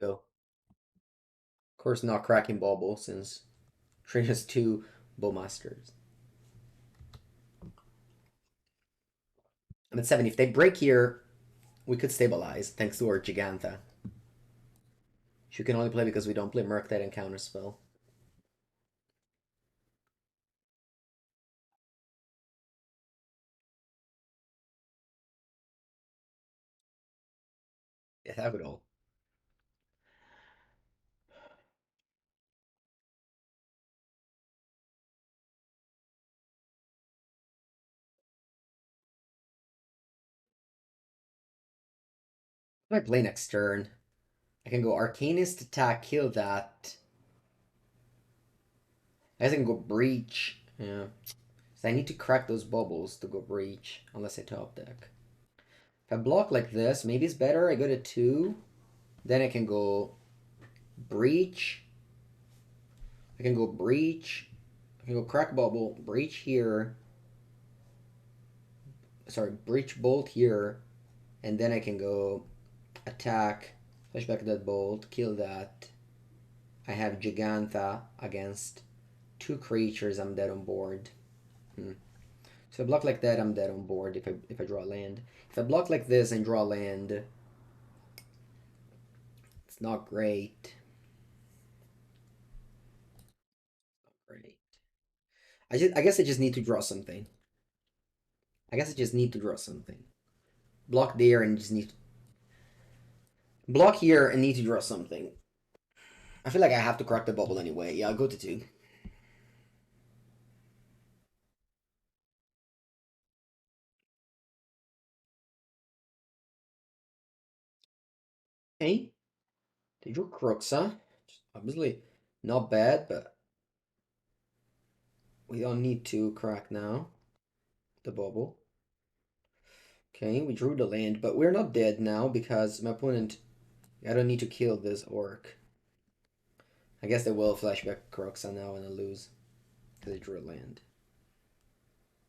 Go. Of course, not cracking Bauble since Train has 2 Bowmasters. I'm at 7. If they break here, we could stabilize thanks to our Gigantha. She can only play because we don't play Murktide and Counterspell. Yeah, that would all. What do I play next turn? I can go Arcanist, attack, kill that. I guess I can go Breach. Yeah. So I need to crack those bubbles to go Breach, unless I top deck. If I block like this, maybe it's better. I go to 2. Then I can go Breach. I can go Breach. I can go crack bubble, Breach here. Sorry, Breach bolt here. And then I can go attack, flashback that bolt, kill that. I have Gigantha against 2 creatures. I'm dead on board. So if I block like that, I'm dead on board if I draw land. If I block like this and draw land, it's not great. Not great. I guess I just need to draw something. I guess I just need to draw something. Block there and just need to block here and need to draw something. I feel like I have to crack the bubble anyway. Yeah, I'll go to 2. Hey, they drew crooks, huh? Obviously not bad, but we don't need to crack now. The bubble. Okay, we drew the land, but we're not dead now because my opponent... I don't need to kill this orc. I guess they will flashback Croxa now and I lose. Because they drew a land.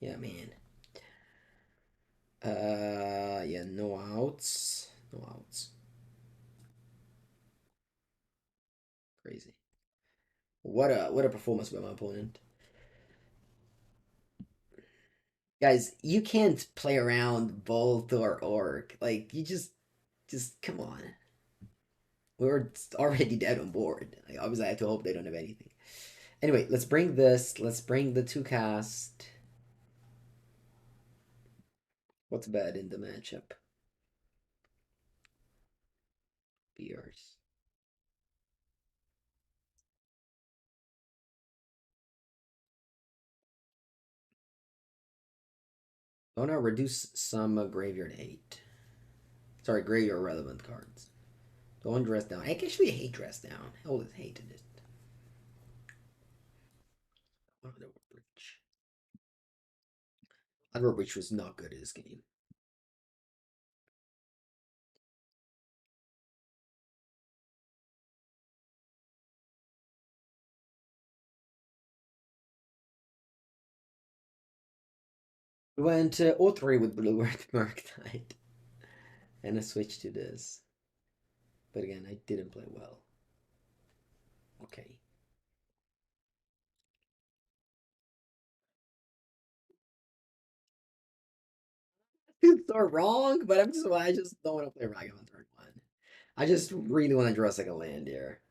Yeah, man. Yeah, no outs. No outs. Crazy. What a performance by my opponent. Guys, you can't play around Bolt or Orc. Like, you just come on. We're already dead on board. Like, obviously, I have to hope they don't have anything. Anyway, let's bring this. Let's bring the 2 cast. What's bad in the matchup? Beers. Oh no, reduce some graveyard hate. Sorry, graveyard relevant cards. Don't dress down. I actually hate dress down. I always hated it. Underworld Breach. Underworld Breach was not good in this game. We went 0-3 with Blue Murktide. And I switched to this. But again, I didn't play well. Okay. It's so wrong, but I just don't want to play Ragavan turn 1. I just really want to draw a second land here.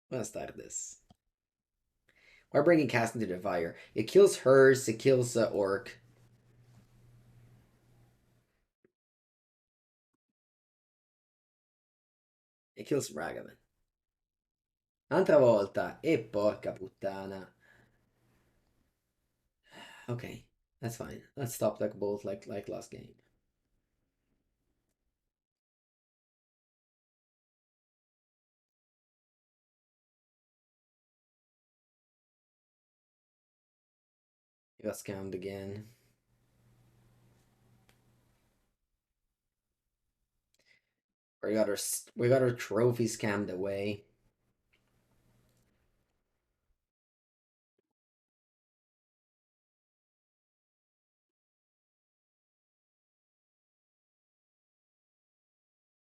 Let's start this. We're bringing Cast into the fire. It kills hers, it kills Orc. It kills Ragavan. Un'altra volta. E porca puttana. Okay, that's fine. Let's stop that both like last game. You got scammed again. We got our trophy scammed away.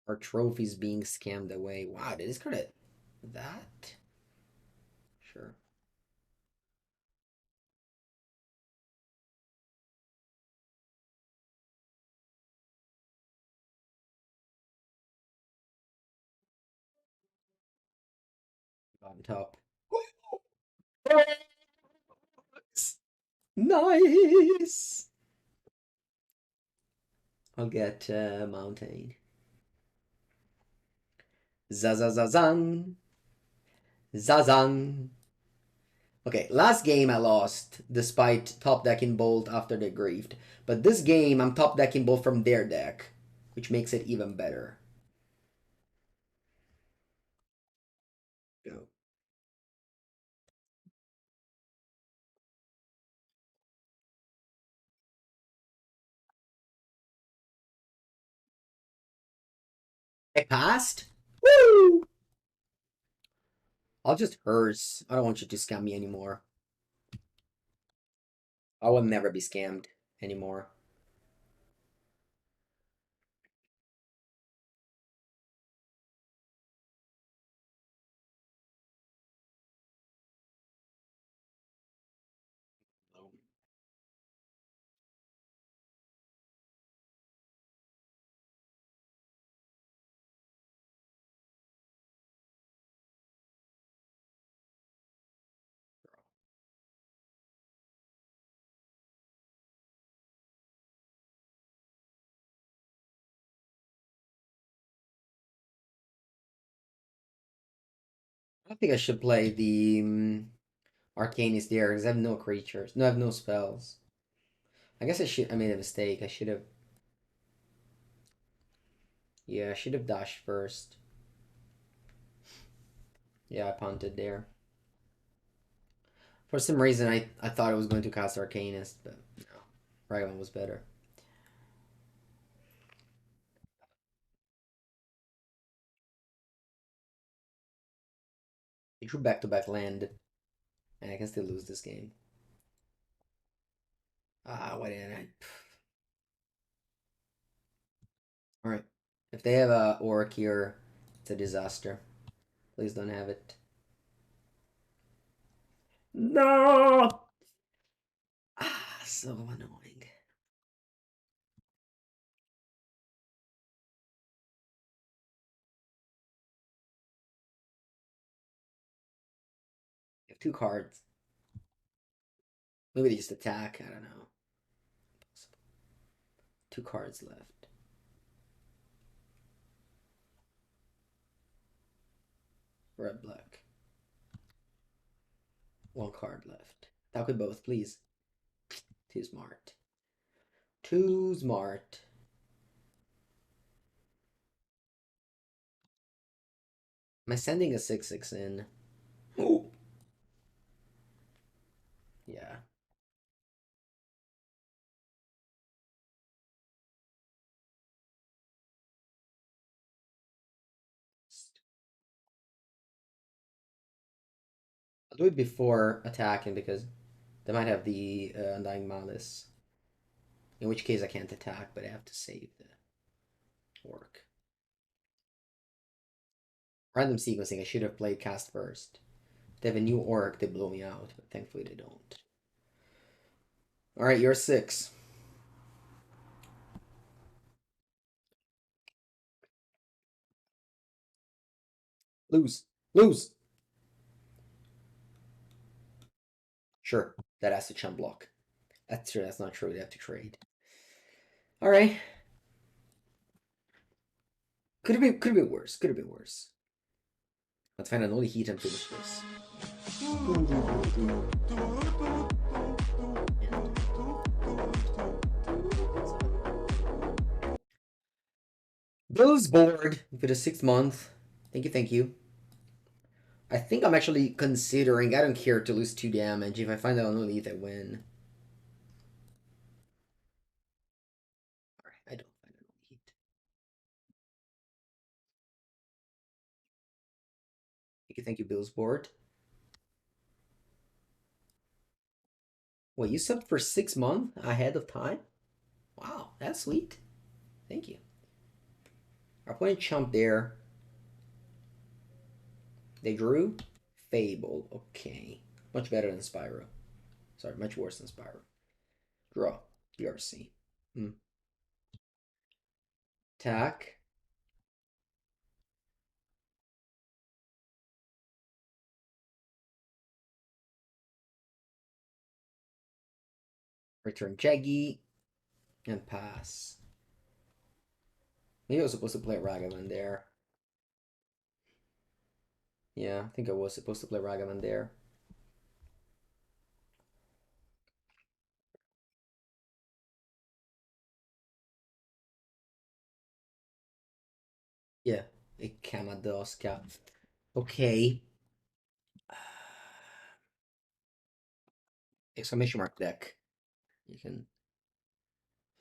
Our trophies being scammed away. Wow, did this card that? Sure. On top. Nice. I'll get Mountain. Zazazazang. Zazang. Okay, last game I lost despite top decking Bolt after they griefed. But this game I'm top decking Bolt from their deck, which makes it even better. Go. I passed? Woo! I'll just hers. I don't want you to scam me anymore. I will never be scammed anymore. I think I should play the Arcanist there because I have no creatures. No, I have no spells. I guess I made a mistake. I should have. Yeah, I should have dashed first. Yeah, I punted there. For some reason, I thought I was going to cast Arcanist, but no. Ragavan was better. He drew back-to-back land, and I can still lose this game. Ah, why didn't I? Alright. If they have a Orc here, it's a disaster. Please don't have it. No! Ah, so annoying. You have 2 cards. Maybe they just attack. I don't know. 2 cards left. Red, black. 1 card left. Attack with both, please. Too smart. Too smart. Am I sending a 6/6 in? Oh. Yeah. I'll do it before attacking because they might have the Undying Malice. In which case I can't attack, but I have to save the Orc. Random sequencing, I should have played cast first. If they have a new Orc, they blow me out, but thankfully they don't. Alright, you're 6. Lose. Lose! Sure, that has to chump block. That's true, that's not true, they have to trade. Alright. Could have been worse. Could have been worse. Let's find Unholy Heat and finish this. Bill's board for the 6th month. Thank you, thank you. I think I'm actually considering, I don't care to lose 2 damage. If I find that Unholy Heat, I win. Alright, I don't find Unholy Heat. Thank you, Bill's board. Wait, you subbed for 6 months ahead of time? Wow, that's sweet. Thank you. Our opponent chumped there. They drew Fable. Okay. Much better than Spyro. Sorry, much worse than Spyro. Draw. PRC. Attack. Return Jaggy. And pass. Maybe I was supposed to play Ragavan there. Yeah, I think I was supposed to play Ragavan there. Yeah, Ikamadoska. Okay. Exclamation mark deck. You can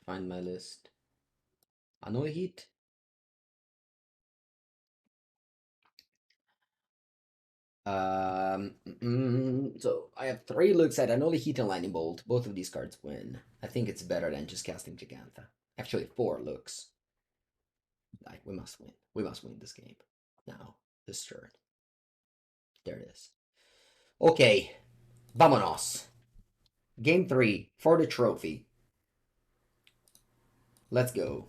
find my list. Unholy Heat. So I have 3 looks at Unholy Heat and Lightning Bolt. Both of these cards win. I think it's better than just casting Gigantha. Actually, 4 looks. We must win. We must win this game. Now, this turn. There it is. Okay. Vamonos. Game 3 for the trophy. Let's go.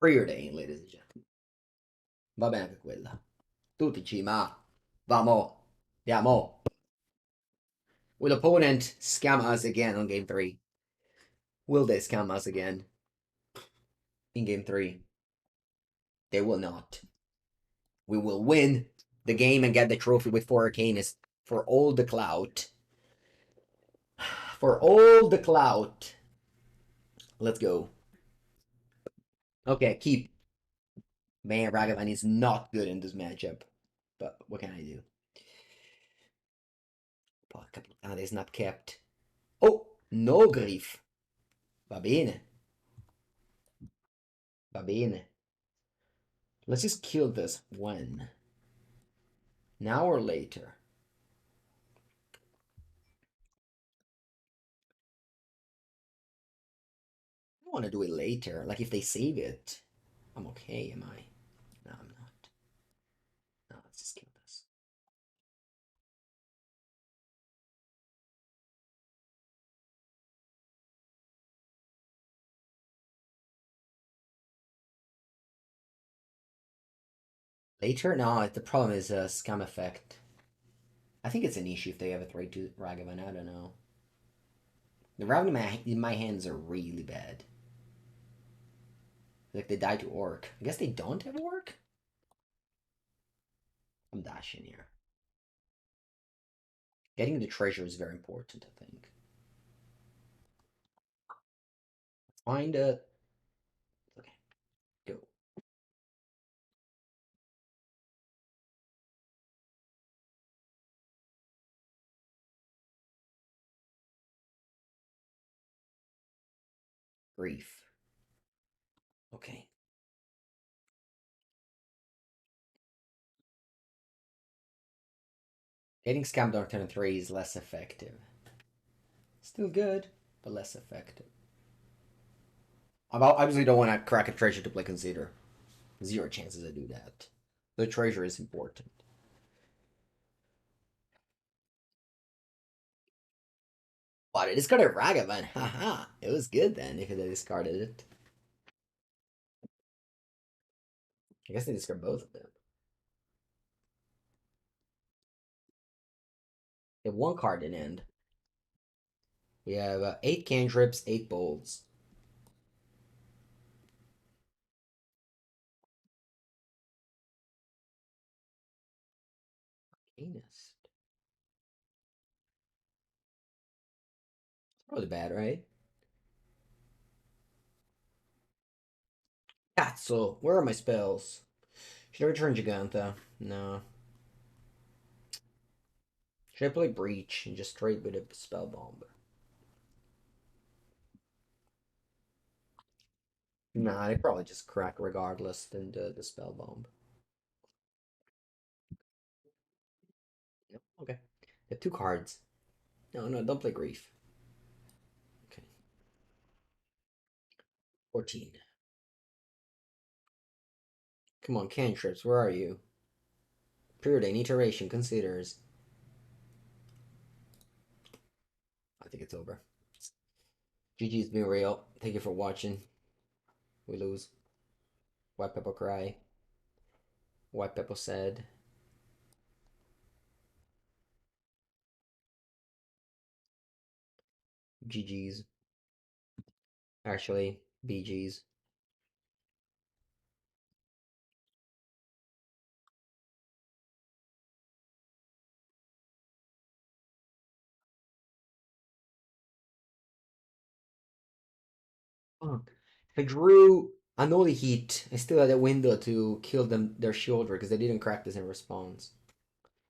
Preordain, ladies and gentlemen. Va bene anche quella. Tutti ci ma. Vamo. Andiamo. Will opponent scam us again on game 3? Will they scam us again in game 3? They will not. We will win the game and get the trophy with 4 Arcanists for all the clout. for all the clout. Let's go. Okay, keep. Man, Ragavan is not good in this matchup. But what can I do? Porca snap kept. Oh, no grief. Va bene. Va bene. Let's just kill this. When? Now or later? I don't want to do it later. Like if they save it, I'm okay, am I? No, I'm not. No, let's just kill this. Later? No, the problem is a scam effect. I think it's an issue if they have a threat to Ragavan. I don't know. The Ragavan in my hands are really bad. Like they die to Orc. I guess they don't have Orc? I'm dashing here. Getting the treasure is very important, I think. Find a... Okay, go. Grief. Okay. Getting scammed on turn 3 is less effective. Still good, but less effective. I obviously don't want to crack a treasure to play Consider. Zero chances I do that. The treasure is important. But I discarded Ragavan. Haha. It was good then if they discarded it. I guess they discard both of them. We have one card in end. We have 8 cantrips, 8 bolts. Arcanist. It's probably bad, right? Cazzo, where are my spells? Should I return Giganta? No. Should I play Breach and just trade with a spell bomb? Nah, they probably just crack regardless than the spell bomb. Yep, okay. They have 2 cards. No, no, don't play Grief. Okay. 14. Come on, cantrips, where are you? Preordain iteration considers. I think it's over. GG's been real. Thank you for watching. We lose. White Pepper cry. White Pepper said. GG's. Actually, BG's. Fuck. If I drew Unholy Heat, I still had a window to kill them their shoulder because they didn't crack this in response.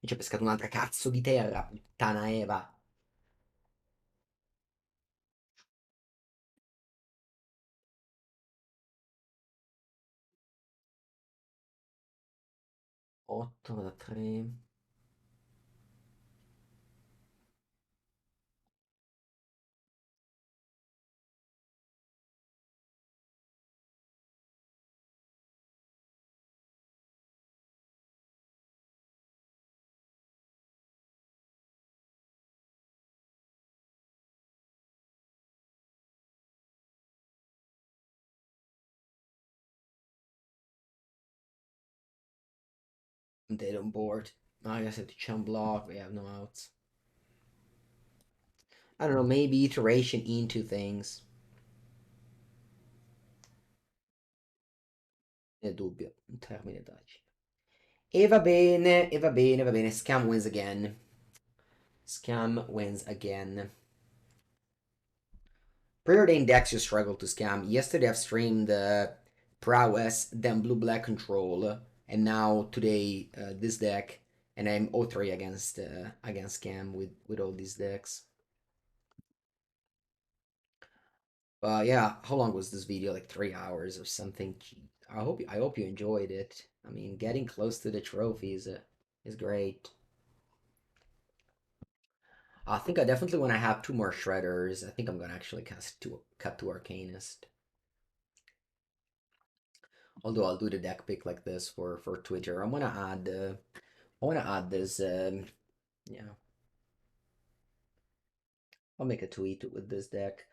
E ci ho pescato un'altra cazzo di terra, puttana Eva. Otto da 3. I'm dead on board. I guess I have to chum block. We have no outs. I don't know, maybe iteration into things. Nel dubbio, un termine taci. E va bene, e va bene, va bene. Scam wins again. Scam wins again. Preordain decks you struggle to scam. Yesterday I've streamed Prowess, then Blue-Black Control, and now today this deck, and I'm 0-3 against scam with all these decks. Yeah, how long was this video? Like 3 hours or something. I hope you enjoyed it. I mean, getting close to the trophies is great. I think I definitely want to have 2 more shredders. I think I'm gonna actually cut to Arcanist. Although I'll do the deck pick like this for Twitter. I wanna add this. Yeah, I'll make a tweet with this deck.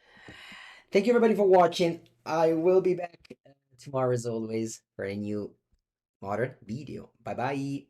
Thank you everybody for watching. I will be back tomorrow as always for a new modern video. Bye bye.